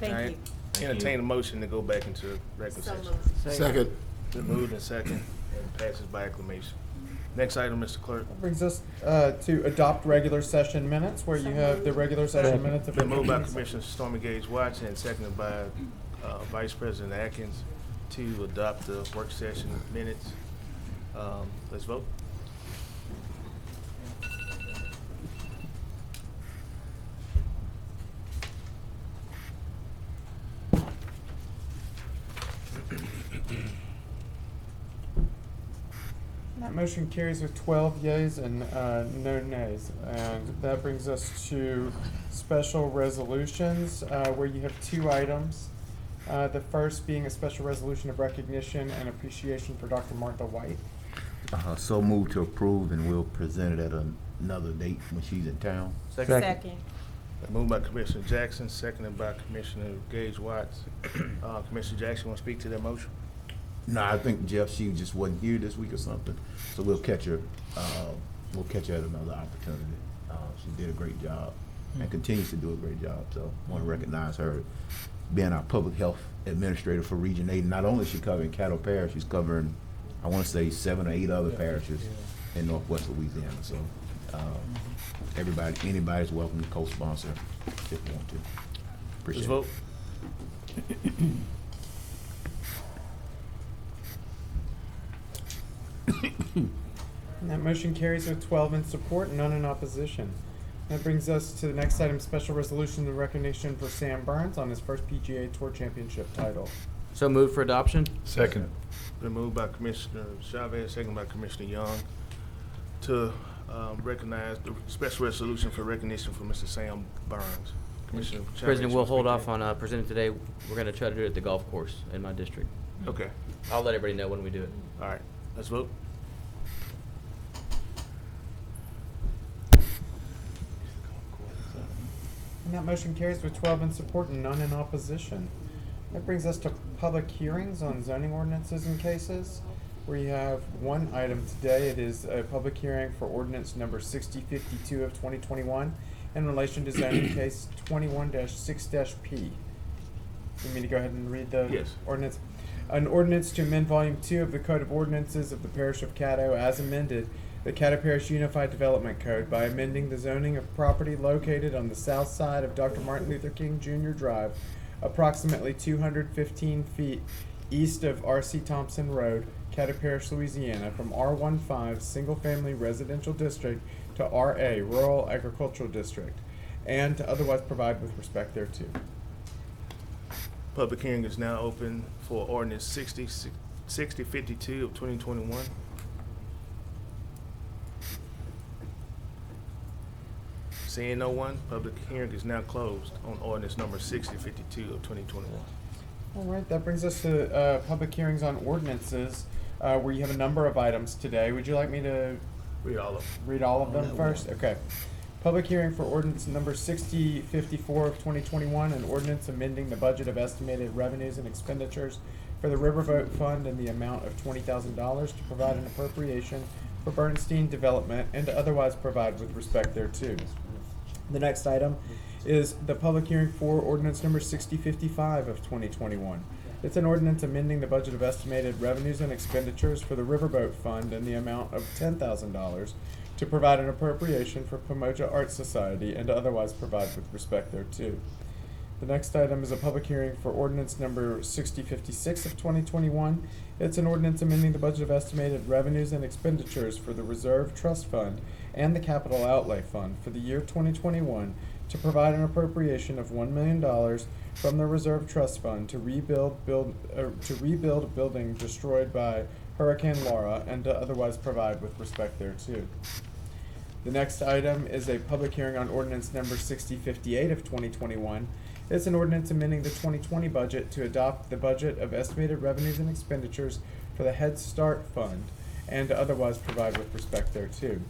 Thank you. Entertain a motion to go back into regular session. Second. Been moved and second, and passes by acclamation. Next item, Mr. Clerk. That brings us to adopt regular session minutes, where you have the regular session minutes of Been moved by meetings. Commissioner Stormy Gage Watson and seconded by Vice President Atkins to adopt the work session minutes. Let's vote. That motion carries with 12 yeas and no nays. And that brings us to special resolutions, where you have 2 items. The first being a special resolution of recognition and appreciation for Dr. Martha White. So moved to approve, and we'll present it at another date when she's in town. Second. Moved by Commissioner Jackson, seconded by Commissioner Gage Watts. Commissioner Jackson, want to speak to that motion? No, I think Jeff, she just wasn't here this week or something, so we'll catch her we'll catch her at another opportunity. She did a great job and continues to do a great job. So I want to recognize her being our public health administrator for Region 8. Not only is she covering Caddo Parish, she's covering, I want to say, 7 or 8 other parishes in Northwest Louisiana. So anybody's welcome to co-sponsor if you want to. Appreciate Let's vote. And that motion carries with 12 in support and none in opposition. That brings us to the next item, special resolution of recognition for Sam Burns on his first PGA Tour Championship title. So moved for adoption? Second. Been moved by Commissioner Chavez, second by Commissioner Young, to recognize the special resolution for recognition for Mr. Sam Burns. Commissioner Chavez, President, we'll hold off on. on presenting today. We're going to try to do it at the golf course in my district. Okay, I'll let everybody know when we do it. all right, let's vote. And that motion carries with 12 in support and none in opposition. That brings us to public hearings on zoning ordinances and cases. We have one item today. It is a public hearing for ordinance number 6052 of 2021 in relation to zoning case 21-6-P. You mean to go ahead and read the Yes. ordinance? An ordinance to amend Volume 2 of the Code of Ordinances of the Parish of Caddo as amended, the Caddo Parish Unified Development Code by amending the zoning of property located on the south side of Dr. Martin Luther King Jr. Drive, approximately 215 feet east of R.C. Thompson Road, Caddo Parish, Louisiana, from R15 Single Family Residential District to RA Rural Agricultural District, and to otherwise provide with respect thereto. Public hearing is now open for ordinance 6052 of 2021. Seeing no one, public hearing is now closed on ordinance number 6052 of 2021. All right, that brings us to public hearings on ordinances, where you have a number of items today. Would you like me to Read all of them. read all of them first? Okay. Public hearing for ordinance number 6054 of 2021, an ordinance amending the budget of estimated revenues and expenditures for the Riverboat Fund in the amount of $20,000 to provide an appropriation for Bernstein Development and to otherwise provide with respect thereto. The next item is the public hearing for ordinance number 6055 of 2021. It's an ordinance amending the budget of estimated revenues and expenditures for the Riverboat Fund in the amount of $10,000 to provide an appropriation for Pomoja Art Society and to otherwise provide with respect thereto. The next item is a public hearing for ordinance number 6056 of 2021. It's an ordinance amending the budget of estimated revenues and expenditures for the Reserve Trust Fund and the Capital Outlay Fund for the year 2021 to provide an appropriation of $1 million from the Reserve Trust Fund to rebuild a building destroyed by Hurricane Laura and to otherwise provide with respect thereto. The next item is a public hearing on ordinance number 6058 of 2021. It's an ordinance amending the 2020 budget to adopt the budget of estimated revenues and expenditures for the Head Start Fund and to otherwise provide with respect thereto.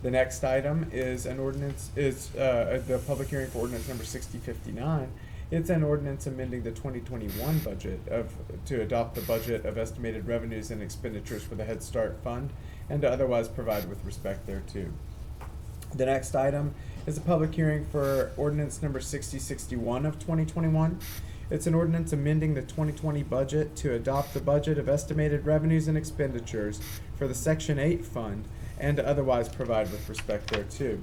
The next item is the public hearing for ordinance number 6059. It's an ordinance amending the 2021 budget to adopt the budget of estimated revenues and expenditures for the Head Start Fund and to otherwise provide with respect thereto. The next item is a public hearing for ordinance number 6061 of 2021. It's an ordinance amending the 2020 budget to adopt the budget of estimated revenues and expenditures for the Section 8 Fund and to otherwise provide with respect thereto.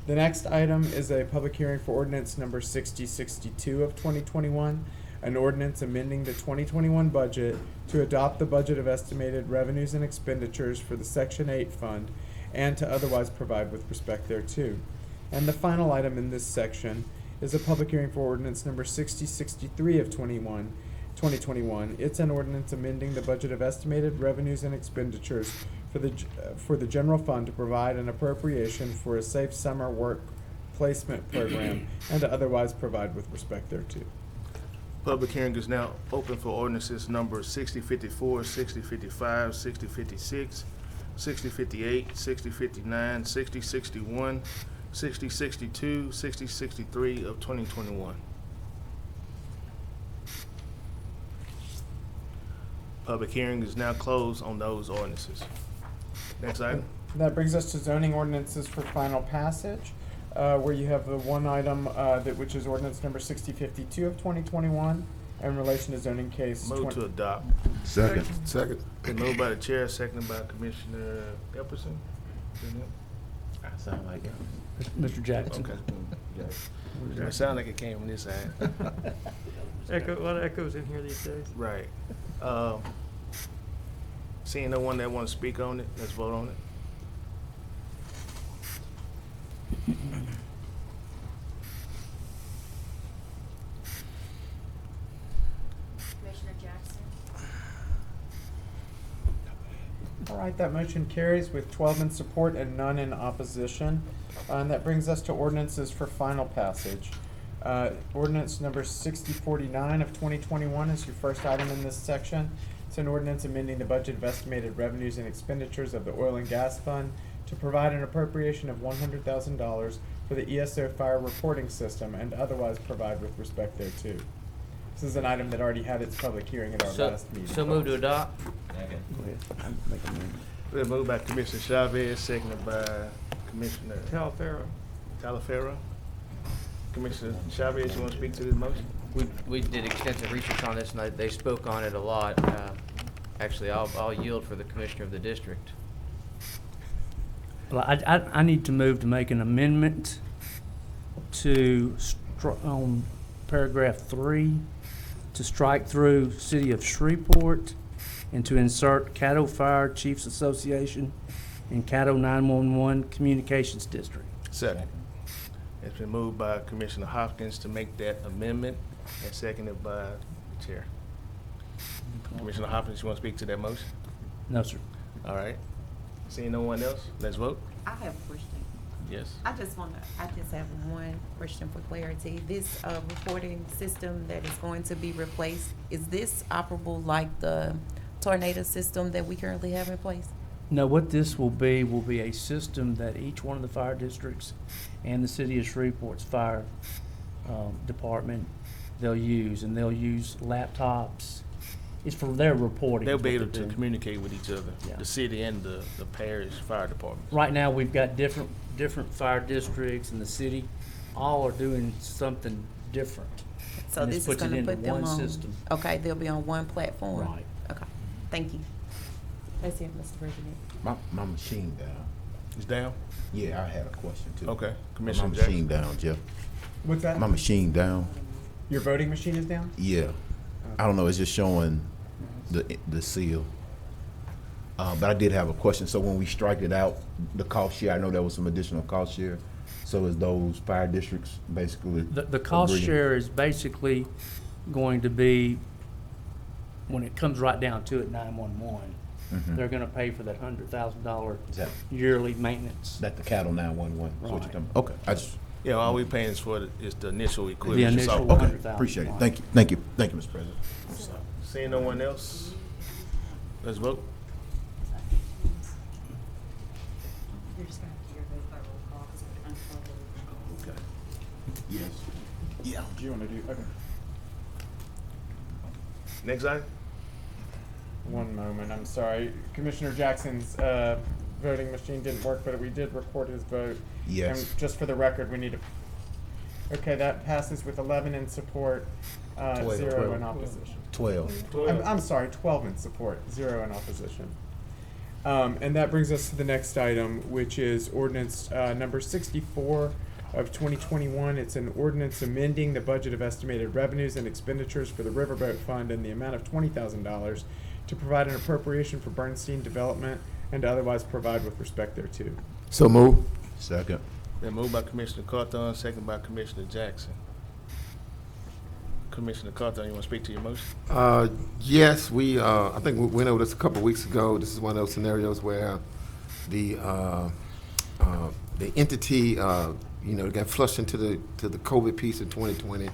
The next item is a public hearing for ordinance number 6062 of 2021, an ordinance amending the 2021 budget to adopt the budget of estimated revenues and expenditures for the Section 8 Fund and to otherwise provide with respect thereto. And the final item in this section is a public hearing for ordinance number 6063 of 2021. It's an ordinance amending the budget of estimated revenues and expenditures for the general fund to provide an appropriation for a safe summer work placement program and to otherwise provide with respect thereto. Public hearing is now open for ordinances number 6054, 6055, 6056, 6058, 6059, 6061, 6062, 6063 of 2021. Public hearing is now closed on those ordinances. Next item. That brings us to zoning ordinances for final passage, where you have the one item, which is ordinance number 6052 of 2021 in relation to zoning case. Move to adopt. Second. Second. Been moved by the chair, seconded by Commissioner Epperson. I sound like it. Mr. Jackson. Okay. It sounded like it came from this side. A lot of echoes in here these days. Right. Seeing no one that wants to speak on it, let's vote on it. Commissioner Jackson. All right, that motion carries with 12 in support and none in opposition. And that brings us to ordinances for final passage. Ordinance number 6049 of 2021 is your first item in this section. It's an ordinance amending the budget of estimated revenues and expenditures of the Oil and Gas Fund to provide an appropriation of $100,000 for the ESO fire reporting system and otherwise provide with respect thereto. This is an item that already had its public hearing at our last meeting. So move to adopt. We'll move by Commissioner Chavez, seconded by Commissioner Talaferro. Commissioner Chavez, you want to speak to this motion? We did extensive research on this, and they spoke on it a lot. Actually, I'll yield for the commissioner of the district. Well, I need to move to make an amendment to, on paragraph 3, to strike through City of Shreveport and to insert Caddo Fire Chiefs Association and Caddo 911 Communications District. Second. It's been moved by Commissioner Hopkins to make that amendment and seconded by the chair. Commissioner Hopkins, you want to speak to that motion? No, sir. All right. Seeing no one else, let's vote. I have a question. Yes. I just have one question for clarity. This reporting system that is going to be replaced, is this operable like the tornado system that we currently have in place? No, what this will be a system that each one of the fire districts and the City of Shreveport's fire department, they'll use, and they'll use laptops. It's for their reporting. They'll is be what able they're to doing. communicate with each other, Yeah. the city and the parish fire department. Right now, we've got different fire districts, and the city all are doing something different. So And this is puts it going to into put them one on. system. Okay, they'll be on one platform. Right. Okay. Thank you. That's it, Mr. President. My machine down. It's down? Yeah, I had a question too. Okay. My Commissioner machine Jackson. down, Jeff. What's that? My machine down. Your voting machine is down? Yeah. I don't know, it's just showing the seal. But I did have a question. So when we strike it out, the cost share, I know there was some additional cost share. So is those fire districts basically? The cost agreeing? share is basically going to be, when it comes right down to it, 911. Mhm. They're gonna pay for that $100,000 Is that- yearly maintenance. That the Caddo 911, is what you're Right. talking about? Okay, I just. Yeah, all we paying is for is the initial equipment. The It's all- initial okay. 100,000. Appreciate it. Thank you, Mr. President. Seeing no one else, let's vote. You're just going to have to hear vote by roll call because we're Okay. Yes. Yeah. Do you want to do, okay. Next item? One moment, I'm sorry. Commissioner Jackson's voting machine didn't work, but we did record his vote. Yes. And just for the record, we need to, okay, that passes with 11 in support, 0 in opposition. 12. I'm sorry, 12 in support, 0 in opposition. And that brings us to the next item, which is ordinance number 64 of 2021. It's an ordinance amending the budget of estimated revenues and expenditures for the Riverboat Fund in the amount of $20,000 to provide an appropriation for Bernstein Development and to otherwise provide with respect thereto. So move. Second. Then moved by Commissioner Carthon, second by Commissioner Jackson. Commissioner Carthon, you want to speak to your motion? Yes, I think we went over this a couple of weeks ago. This is one of those scenarios where the entity, got flushed into the COVID piece in 2020,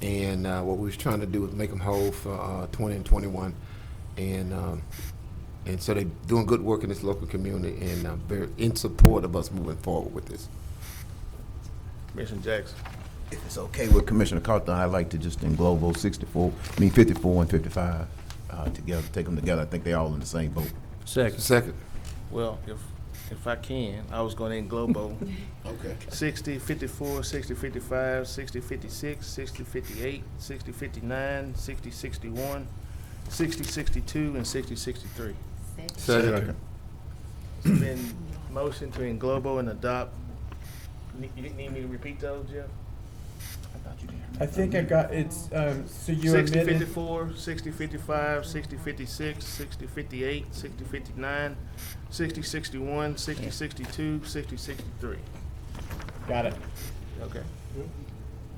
and what we was trying to do was make them whole for 20 and 21, and so they're doing good work in this local community, and very in support of us moving forward with this. Commissioner Jackson. If it's okay with Commissioner Carthon, I'd like to just englobe those 54 and 55 together, take them together. I think they're all in the same boat. Second. Second. Well, if I can, I was going in Globo. Okay. 60, 54, 60, 55, 60, 56, 60, 58, 60, 59, 60, 61, 60, 62, and 60, 63. Second. It's been motion to englobo and adopt. You didn't need me to repeat those, Jeff? I think I got, it's, so you 60, omitted, 54, 60, 55, 60, 56, 60, 58, 60, 59, 60, 61, 60, 62, 60, 63. got it. Okay.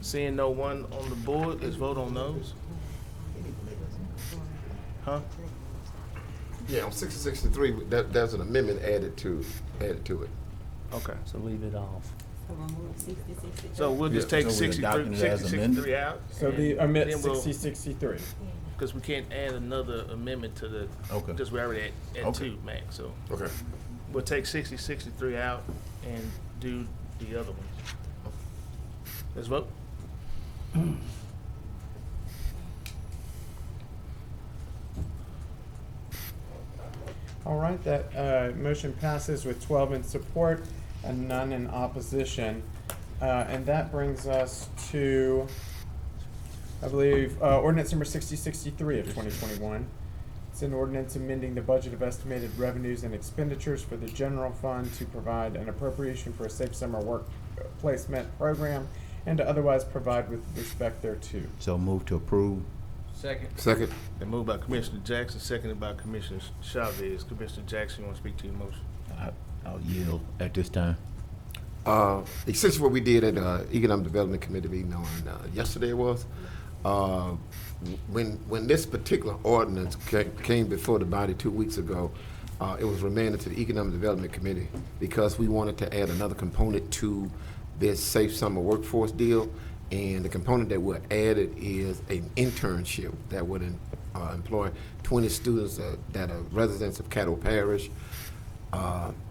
Seeing no one on the board, let's vote on those. Huh? Yeah, on 6063, there's an amendment added to it. Okay. So leave it off. So we'll just Yeah, take so we're 63, adopting it as 63 out. So the omit then we'll- 6063. Because we can't add another amendment to the, Okay. because we already at Okay. 2, max, so. Okay. We'll take 60, 63 out and do the other ones. Let's vote. All right, that motion passes with 12 in support and none in opposition. And that brings us to, I believe, ordinance number 6063 of 2021. It's an ordinance amending the budget of estimated revenues and expenditures for the general fund to provide an appropriation for a safe summer work placement program and to otherwise provide with respect thereto. So move to approve. Second. Second. Then moved by Commissioner Jackson, seconded by Commissioner Chavez. Commissioner Jackson, you want to speak to your motion? I'll yield at this time. Essentially what we did at the Economic Development Committee meeting on yesterday was, when this particular ordinance came before the body 2 weeks ago, it was remanded to the Economic Development Committee because we wanted to add another component to this safe summer workforce deal. And the component that we're added is an internship that would employ 20 students that are residents of Caddo Parish.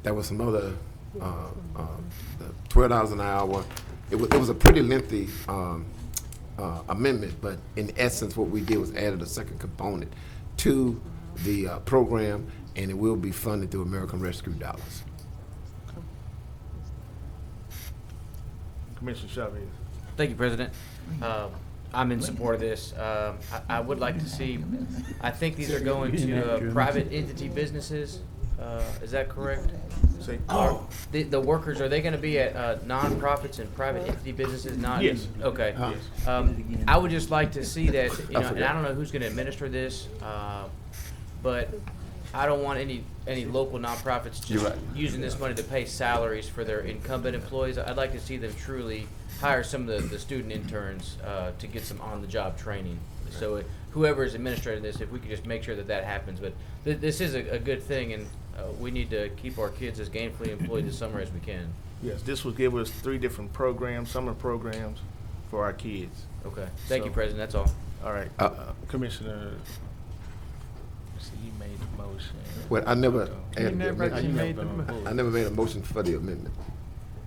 There was some other $12 an hour. It was a pretty lengthy amendment, but in essence, what we did was added a second component to the program, and it will be funded through American Rescue dollars. Commissioner Chavez. Thank you, President. I'm in support of this. I would like to see, I think these are going to private entity businesses. Is that correct? Say, The workers, are they gonna be at nonprofits and private entity businesses, not? Yes. Okay. I would just like to see that, you know, and I don't know who's gonna administer this, but I don't want any local nonprofits You're just right. using this money to pay salaries for their incumbent employees. I'd like to see them truly hire some of the student interns to get some on-the-job training. So whoever is administrating this, if we could just make sure that happens. But this is a good thing, and we need to keep our kids as gainfully employed this summer as we can. Yes, this will give us 3 different programs, summer programs for our kids. Okay. Thank you, So- President. That's all. All right, Commissioner, see, you made the motion. Well, I never added the You amendment. never been on the board. I never made a motion for the amendment.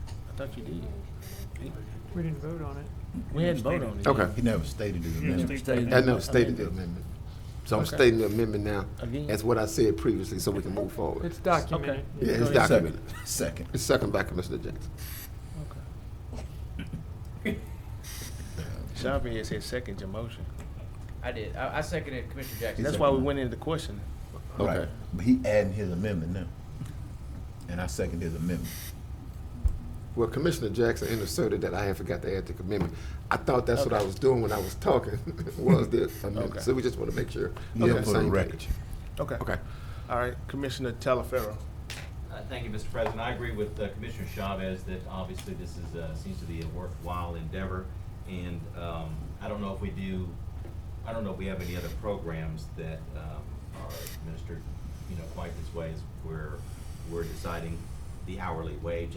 I thought you did. We didn't vote on it. We hadn't voted on it. Okay. He never stated his amendment. I never stated the amendment. So I'm Okay. stating the amendment now Again? as what I said previously, so we can move forward. It's documented. Yeah, it's Go ahead. documented. Second. It's second by Commissioner Jackson. Chavez had seconded your motion. I did. I seconded Commissioner Jackson. That's why we went into the question. Right. But he adding his amendment now. And I second his amendment. Well, Commissioner Jackson inserted that I had forgot to add the amendment. I thought that's what I was doing when I was talking, was the amendment. Okay. So we just want to make sure Yeah, we're on the for the same record. page. Okay. Okay. All right, Commissioner Talaferro. Thank you, Mr. President. I agree with Commissioner Chavez that obviously this is, seems to be a worthwhile endeavor. And I don't know if we have any other programs that are administered, you know, quite this way, as where we're deciding the hourly wage.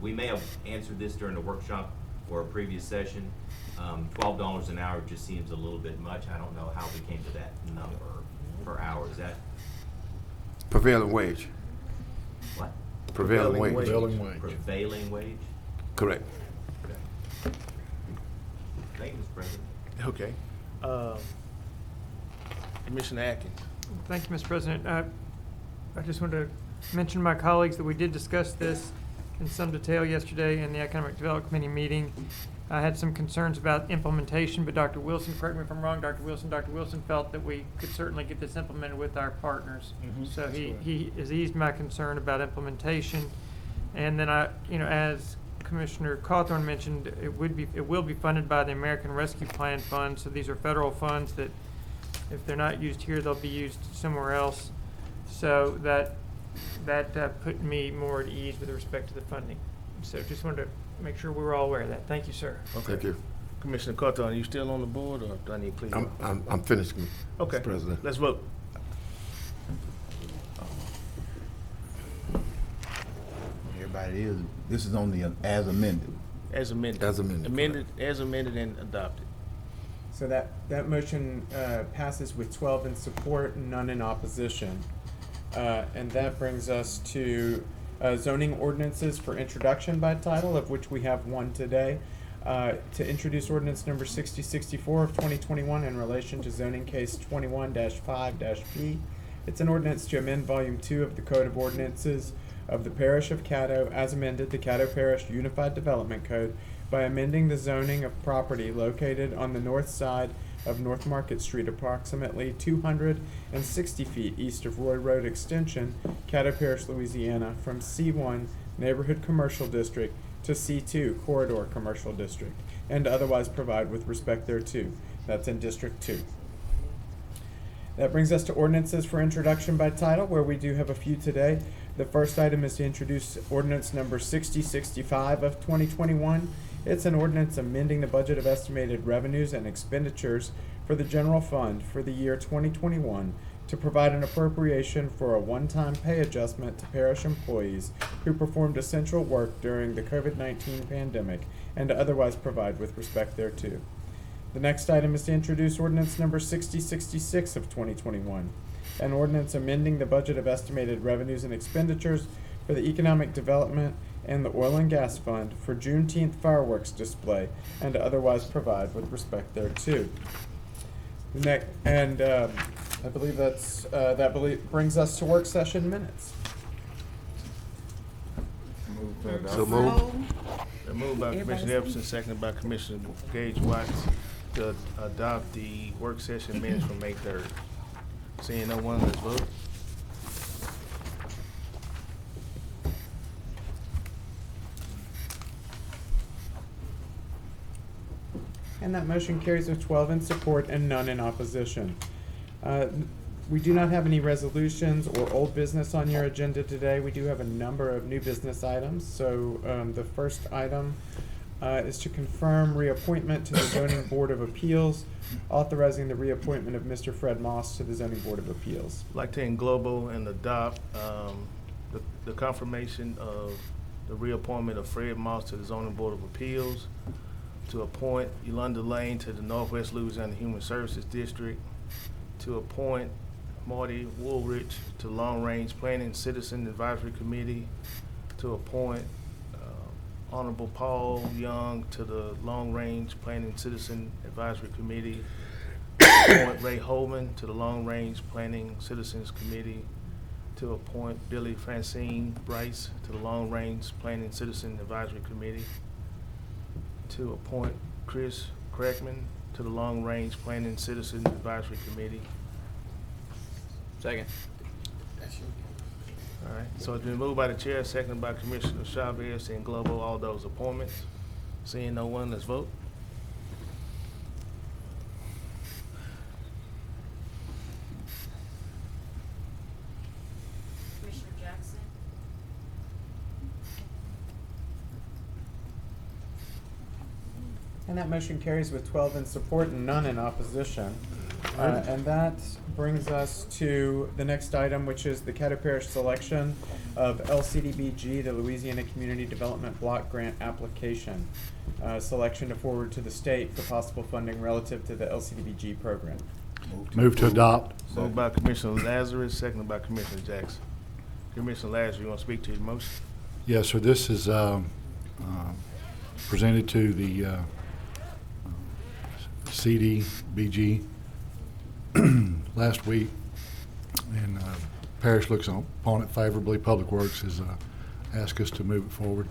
We may have answered this during the workshop or a previous session. $12 an hour just seems a little bit much. I don't know how we came to that number per hour. Is that Prevailing wage. what? Prevailing wage. Prevailing wage? Correct. Thank you, Mr. President. Okay. Commissioner Atkins. Thank you, Mr. President. I just wanted to mention to my colleagues that we did discuss this in some detail yesterday in the Economic Development Committee meeting. I had some concerns about implementation, but Dr. Wilson, correct me if I'm wrong, Dr. Wilson felt that we could certainly get this implemented with our partners. So he has eased my concern about implementation. And then as Commissioner Cawthorn mentioned, it will be funded by the American Rescue Plan Fund. So these are federal funds that, if they're not used here, they'll be used somewhere else. So that put me more at ease with respect to the funding. So just wanted to make sure we were all aware of that. Thank you, sir. Okay. Thank you. Commissioner Cawthorn, are you still on the board, or do I need to please? I'm finished, Okay. Mr. President. Let's vote. Everybody is, this is on the as amended. As amended. As amended, As amended and adopted. So that motion passes with 12 in support and none in opposition. And that brings us to zoning ordinances for introduction by title, of which we have one today. To introduce ordinance number 6064 of 2021 in relation to zoning case 21-5-P. It's an ordinance to amend volume 2 of the Code of Ordinances of the Parish of Caddo as amended the Caddo Parish Unified Development Code by amending the zoning of property located on the north side of North Market Street, approximately 260 feet east of Roy Road Extension, Caddo Parish, Louisiana, from C1 Neighborhood Commercial District to C2 Corridor Commercial District, and otherwise provide with respect thereto. That's in District 2. That brings us to ordinances for introduction by title, where we do have a few today. The first item is to introduce ordinance number 6065 of 2021. It's an ordinance amending the budget of estimated revenues and expenditures for the general fund for the year 2021 to provide an appropriation for a one-time pay adjustment to parish employees who performed essential work during the COVID-19 pandemic and to otherwise provide with respect thereto. The next item is to introduce ordinance number 6066 of 2021, an ordinance amending the budget of estimated revenues and expenditures for the economic development and the oil and gas fund for Juneteenth fireworks display and to otherwise provide with respect thereto. I believe that brings us to work session minutes. So moved. Moved by Commissioner Epperson, seconded by Commissioner Gage Watts to adopt the work session minutes from May 3rd. Seeing no one, let's vote. And that motion carries with 12 in support and none in opposition. We do not have any resolutions or old business on your agenda today. We do have a number of new business items. So the first item is to confirm reappointment to the Zoning Board of Appeals, authorizing the reappointment of Mr. Fred Moss to the Zoning Board of Appeals. I'd like to englobal and adopt the confirmation of the reappointment of Fred Moss to the Zoning Board of Appeals, to appoint Yolanda Lane to the Northwest Louisiana Human Services District, to appoint Marty Woolrich to Long Range Planning Citizen Advisory Committee, to appoint Honorable Paul Young to the Long Range Planning Citizen Advisory Committee, appoint Ray Holman to the Long Range Planning Citizens Committee, to appoint Billy Francine Bryce to the Long Range Planning Citizen Advisory Committee, to appoint Chris Crackman to the Long Range Planning Citizen Advisory Committee. Second. All right, so it's been moved by the chair, seconded by Commissioner Chavez and Globo, all those appointments. Seeing no one, let's vote. Commissioner Jackson? And that motion carries with 12 in support and none in opposition. And that brings us to the next item, which is the Caddo Parish selection of LCDBG, the Louisiana Community Development Block Grant application. Selection to forward to the state for possible funding relative to the LCDBG program. Move to adopt. Moved by Commissioner Lazarus, seconded by Commissioner Jackson. Commissioner Lazarus, you want to speak to the motion? Yes, sir. This is presented to the CDBG last week, and Parish looks upon it favorably. Public Works has asked us to move it forward.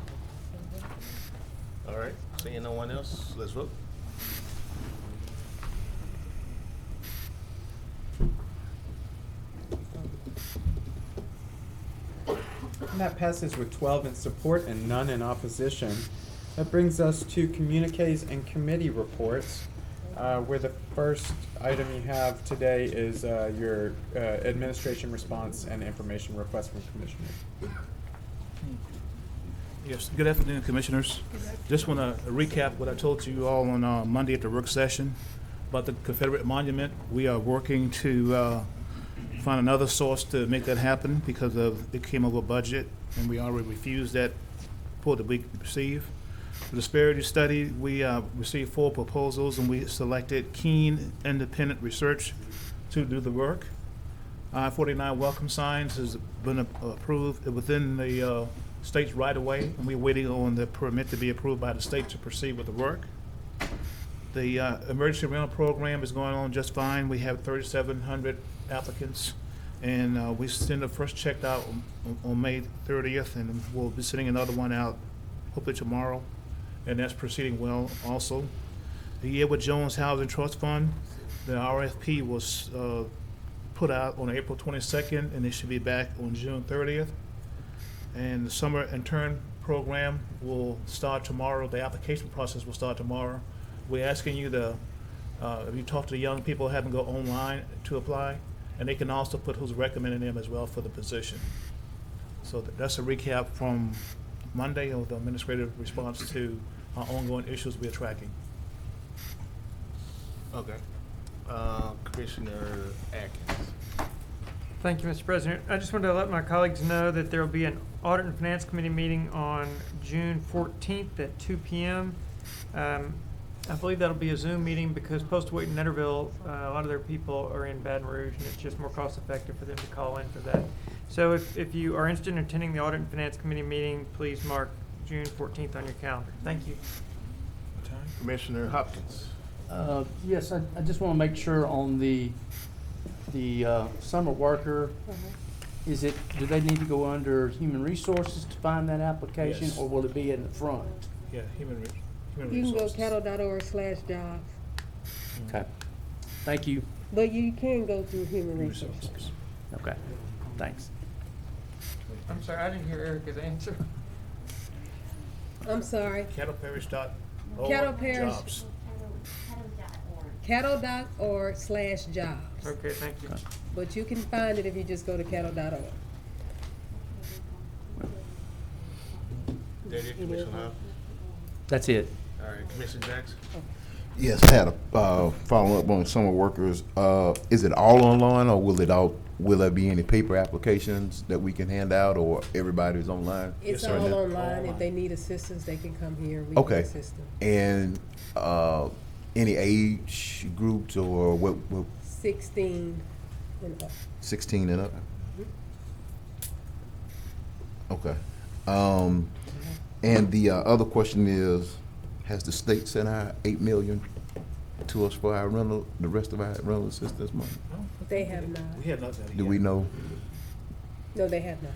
All right, seeing no one else, let's vote. And that passes with 12 in support and none in opposition. That brings us to communiques and committee reports, where the first item you have today is your administration response and information request from commissioners. Yes, good afternoon, Commissioners. Just want to recap what I told you all on Monday at the work session about the Confederate Monument. We are working to find another source to make that happen because it came over budget, and we already refused that report that we received. The disparity study, we received 4 proposals, and we selected Keene Independent Research to do the work. I-49 welcome signs has been approved within the state's right-of-way, and we're waiting on the permit to be approved by the state to proceed with the work. The emergency rental program is going on just fine. We have 3,700 applicants, and we send the first check out on May 30th, and we'll be sending another one out hopefully tomorrow, and that's proceeding well also. The Edward Jones Housing Trust Fund, the RFP was put out on April 22nd, and it should be back on June 30th. And the summer intern program will start tomorrow. The application process will start tomorrow. We're asking you to, if you talk to the young people, have them go online to apply, and they can also put who's recommending them as well for the position. So that's a recap from Monday of the administrative response to our ongoing issues we're tracking. Okay. Commissioner Atkins. Thank you, Mr. President. I just wanted to let my colleagues know that there will be an Audit and Finance Committee meeting on June 14th at 2 p.m. I believe that'll be a Zoom meeting because Post-Wait and Netterville, a lot of their people are in Baton Rouge, and it's just more cost effective for them to call in for that. So if you are interested in attending the Audit and Finance Committee meeting, please mark June 14th on your calendar. Thank you. Commissioner Hopkins. Yes, I just want to make sure on the summer worker, do they need to go under Human Resources to find that application, Yes. or will it be in the front? Yeah, human resources. You can go caddo.org/jobs, Okay, thank you. but you can go through Human Resources. Okay, thanks. I'm sorry, I didn't hear Erica's answer. I'm sorry. CattleParish.org. Caddo Parish. Jobs. Caddo.org/jobs. Okay, thank you. But you can find it if you just go to caddo.org. That it, Commissioner Hopkins? That's it. All right, Commissioner Jackson. Yes, I had a follow-up on summer workers. Is it all online, or will there be any paper applications that we can hand out, or everybody's online? It's right all now? online. If they need assistance, they can come here. We Okay. can assist them. And any age groups, or what 16 and up. 16 and up? Okay. And the other question is, has the state sent out $8 million to us for our rental, the rest of our rental assistance money? They have not. We have not done it Do yet. we know? No, they have not.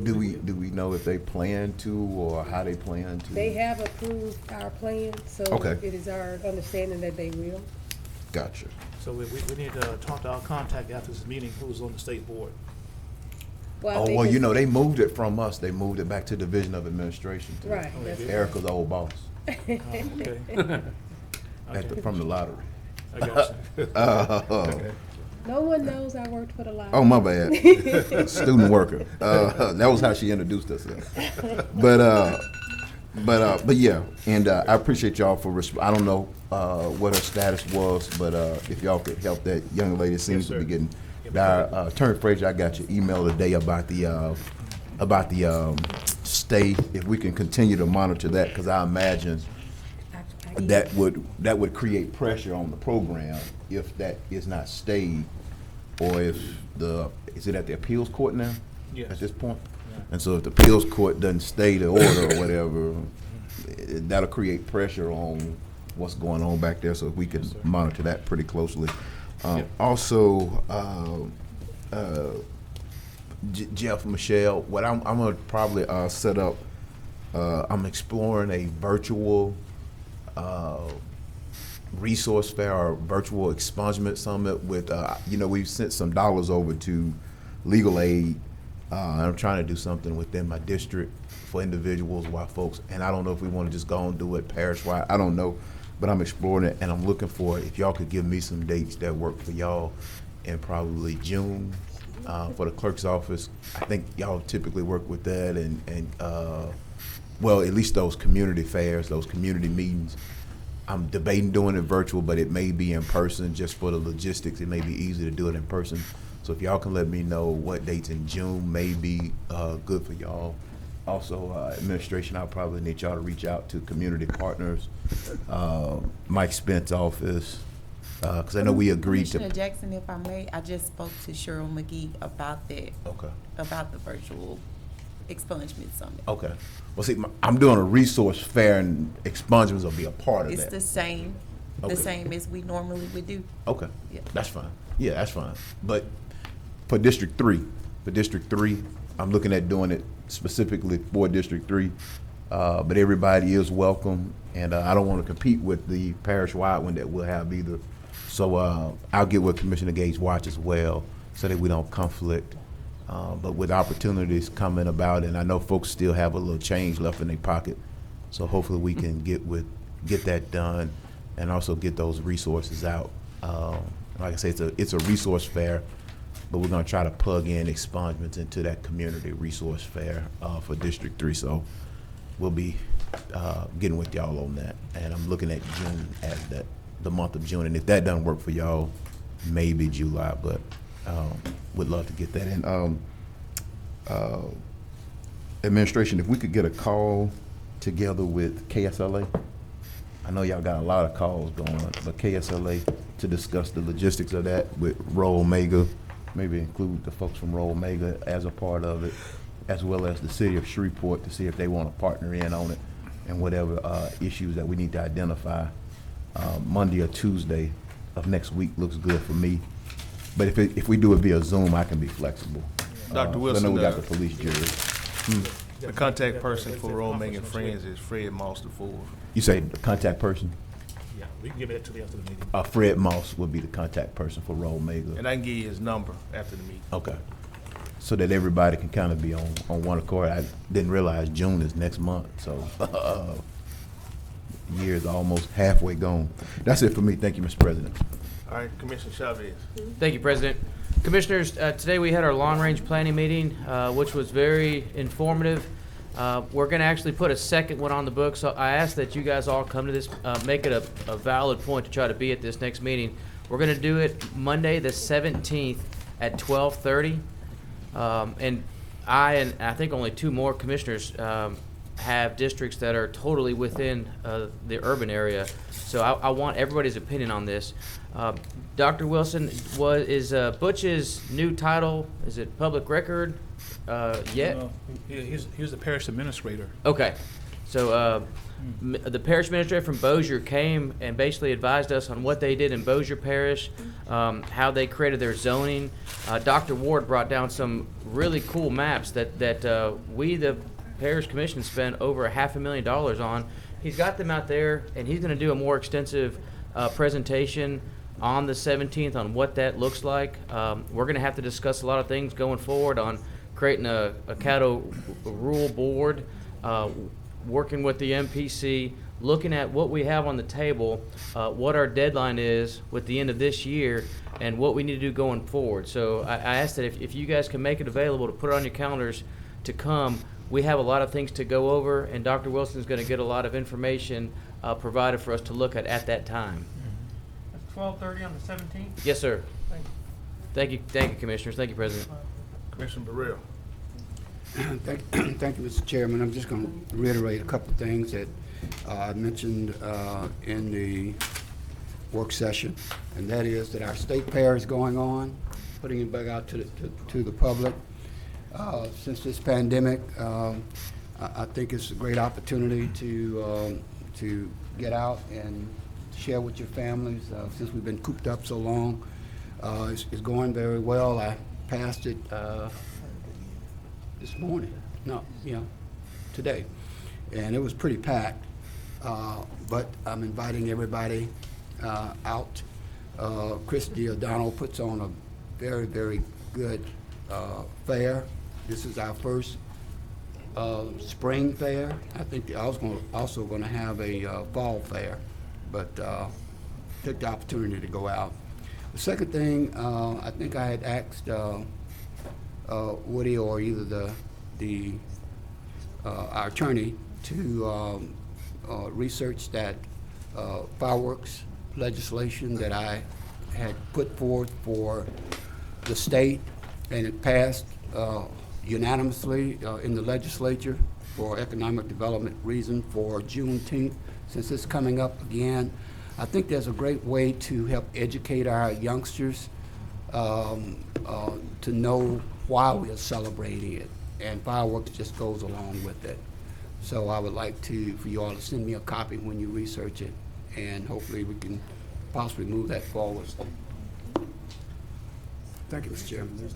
Do we know if they plan to, or how they plan to? They have approved our plan, so Okay. it is our understanding that they will. Gotcha. So we need to talk to our contact after this meeting, who's on the state board. Well, Oh, they well, can- you know, they moved it from us. They moved it back to Division of Administration. too. Right, that's right. Erica's old boss. Okay. From the lottery. I got you. Okay. No one knows I worked for the lottery. Oh, my bad. Student worker. That was how she introduced herself. But yeah, and I appreciate y'all for, I don't know what her status was, but if y'all could help that young lady, seems to be getting dire. Attorney Frazier, I got your email today about the stay. If we can continue to monitor that, because I imagine that would create pressure on the program if that is not stayed, or if is it at the appeals court now? Yes. At this point? Yeah. And so if the appeals court doesn't stay the order or whatever, that'll create pressure on what's going on back there, so if we can monitor that pretty closely. Also, Jeff, Michelle, what I'm gonna probably set up, I'm exploring a virtual resource fair or virtual expungement summit with, we've sent some dollars over to legal aid. I'm trying to do something within my district for individuals, while folks, and I don't know if we want to just go and do it parish-wide. I don't know, but I'm exploring it, and I'm looking for, if y'all could give me some dates that work for y'all in probably June for the clerk's office. I think y'all typically work with that, and well, at least those community fairs, those community meetings. I'm debating doing it virtual, but it may be in person just for the logistics. It may be easy to do it in person. So if y'all can let me know what dates in June may be good for y'all. Also, administration, I'll probably need y'all to reach out to community partners, Mike Spence's office, because I know we agreed to. Commissioner Jackson, if I may, I just spoke to Cheryl McGee about that. Okay. About the virtual expungement summit. Okay. Well, see, I'm doing a resource fair, and expungements will be a part of It's that. the same, Okay. the same as we normally would do. Okay. Yeah. That's fine. Yeah, that's fine. But for District 3, I'm looking at doing it specifically for District 3. But everybody is welcome, and I don't want to compete with the parish-wide one that we'll have either. So I'll get with Commissioner Gates Watch as well, so that we don't conflict. But with opportunities coming about, and I know folks still have a little change left in their pocket, so hopefully we can get that done, and also get those resources out. Like I say, it's a resource fair, but we're gonna try to plug in expungements into that community resource fair for District 3. So we'll be getting with y'all on that, and I'm looking at June as the month of June, and if that doesn't work for y'all, maybe July, but would love to get that in. Administration, if we could get a call together with KSLA. I know y'all got a lot of calls going on, but KSLA to discuss the logistics of that with Roll Omega, maybe include the folks from Roll Omega as a part of it, as well as the city of Shreveport, to see if they want to partner in on it, and whatever issues that we need to identify. Monday or Tuesday of next week looks good for me. But if we do it via Zoom, I can be flexible. Dr. Wilson, I know we got the police jury. The contact person for Roll Omega and Friends is Fred Moss IV. You say the contact person? Yeah, we can give it to the after the meeting. Fred Moss would be the contact person for Roll Omega. And I can give you his number after the meeting. Okay. So that everybody can kind of be on one accord. I didn't realize June is next month, so year's almost halfway gone. That's it for me. Thank you, Mr. President. All right, Commissioner Chavez. Thank you, President. Commissioners, today we had our long-range planning meeting, which was very informative. We're going to actually put a second one on the book, so I ask that you guys all come to this, make it a valid point to try to be at this next meeting. We're going to do it Monday the 17th at 12:30. And I think only 2 more commissioners have districts that are totally within the urban area. So I want everybody's opinion on this. Dr. Wilson, is Butch's new title, is it public record yet? He's the parish administrator. Okay. So the parish administrator from Bossier came and basically advised us on what they did in Bossier Parish, how they created their zoning. Dr. Ward brought down some really cool maps that we, the parish commission, spent over $500,000 on. He's got them out there, and he's going to do a more extensive presentation on the 17th on what that looks like. We're going to have to discuss a lot of things going forward on creating a Caddo rule board, working with the MPC, looking at what we have on the table, what our deadline is with the end of this year, and what we need to do going forward. So I ask that if you guys can make it available to put it on your calendars to come. We have a lot of things to go over, and Dr. Wilson's going to get a lot of information provided for us to look at that time. That's 12:30 on the 17th? Yes, sir. Thank you. Thank you, Commissioners. Thank you, President. Commissioner Burrell. Thank you, Mr. Chairman. I'm just going to reiterate a couple of things that I mentioned in the work session, and that is that our state fair is going on, putting it back out to the public. Since this pandemic, I think it's a great opportunity to get out and share with your families. Since we've been cooped up so long, it's going very well. I passed it this morning, today. And it was pretty packed, but I'm inviting everybody out. Chris D'Adano puts on a very, very good fair. This is our first spring fair. I think I was also going to have a fall fair, but took the opportunity to go out. The second thing, I think I had asked Woody or either our attorney to research that fireworks legislation that I had put forth for the state, and it passed unanimously in the legislature for economic development reason for Juneteenth. Since it's coming up again, I think there's a great way to help educate our youngsters to know why we are celebrating it, and fireworks just goes along with it. So I would like for you all to send me a copy when you research it, and hopefully we can possibly move that forward. Thank you, Mr. Chairman.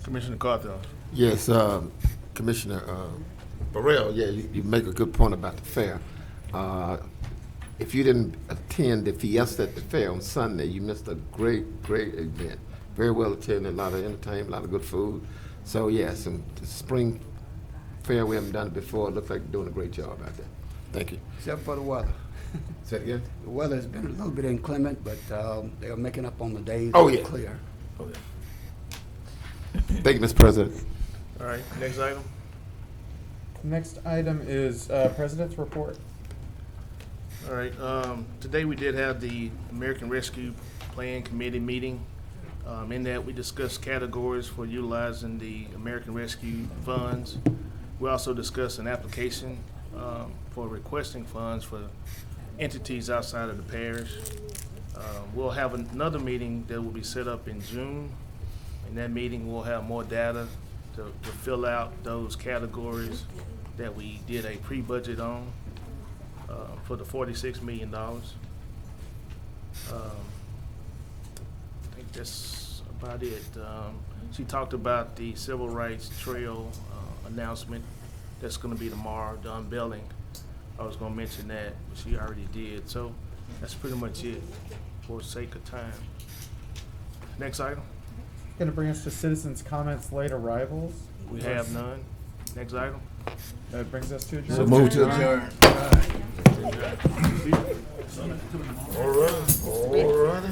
Commissioner Carter. Yes, Commissioner Burrell, yeah, you make a good point about the fair. If you didn't attend the fiesta at the fair on Sunday, you missed a great event. Very well attended, a lot of entertainment, a lot of good food. So yeah, the spring fair, we haven't done it before. It looks like you're doing a great job out there. Thank you. Except for the weather. Say it again? The weather has been a little bit inclement, but they are making up on the days Oh, that are yeah. clear. Oh, yeah. Thank you, Mr. President. All right, next item. Next item is President's report. All right, today we did have the American Rescue Plan Committee meeting. In that, we discussed categories for utilizing the American Rescue funds. We also discussed an application for requesting funds for entities outside of the parish. We'll have another meeting that will be set up in June. In that meeting, we'll have more data to fill out those categories that we did a pre-budget on for the $46 million. I think that's about it. She talked about the Civil Rights Trail announcement that's going to be tomorrow, the unveiling. I was going to mention that, but she already did. So that's pretty much it for the sake of time. Next item. Going to bring us to citizens' comments, late arrivals. We have none. Next item. That brings us to adjourn. So move to adjourn. All right.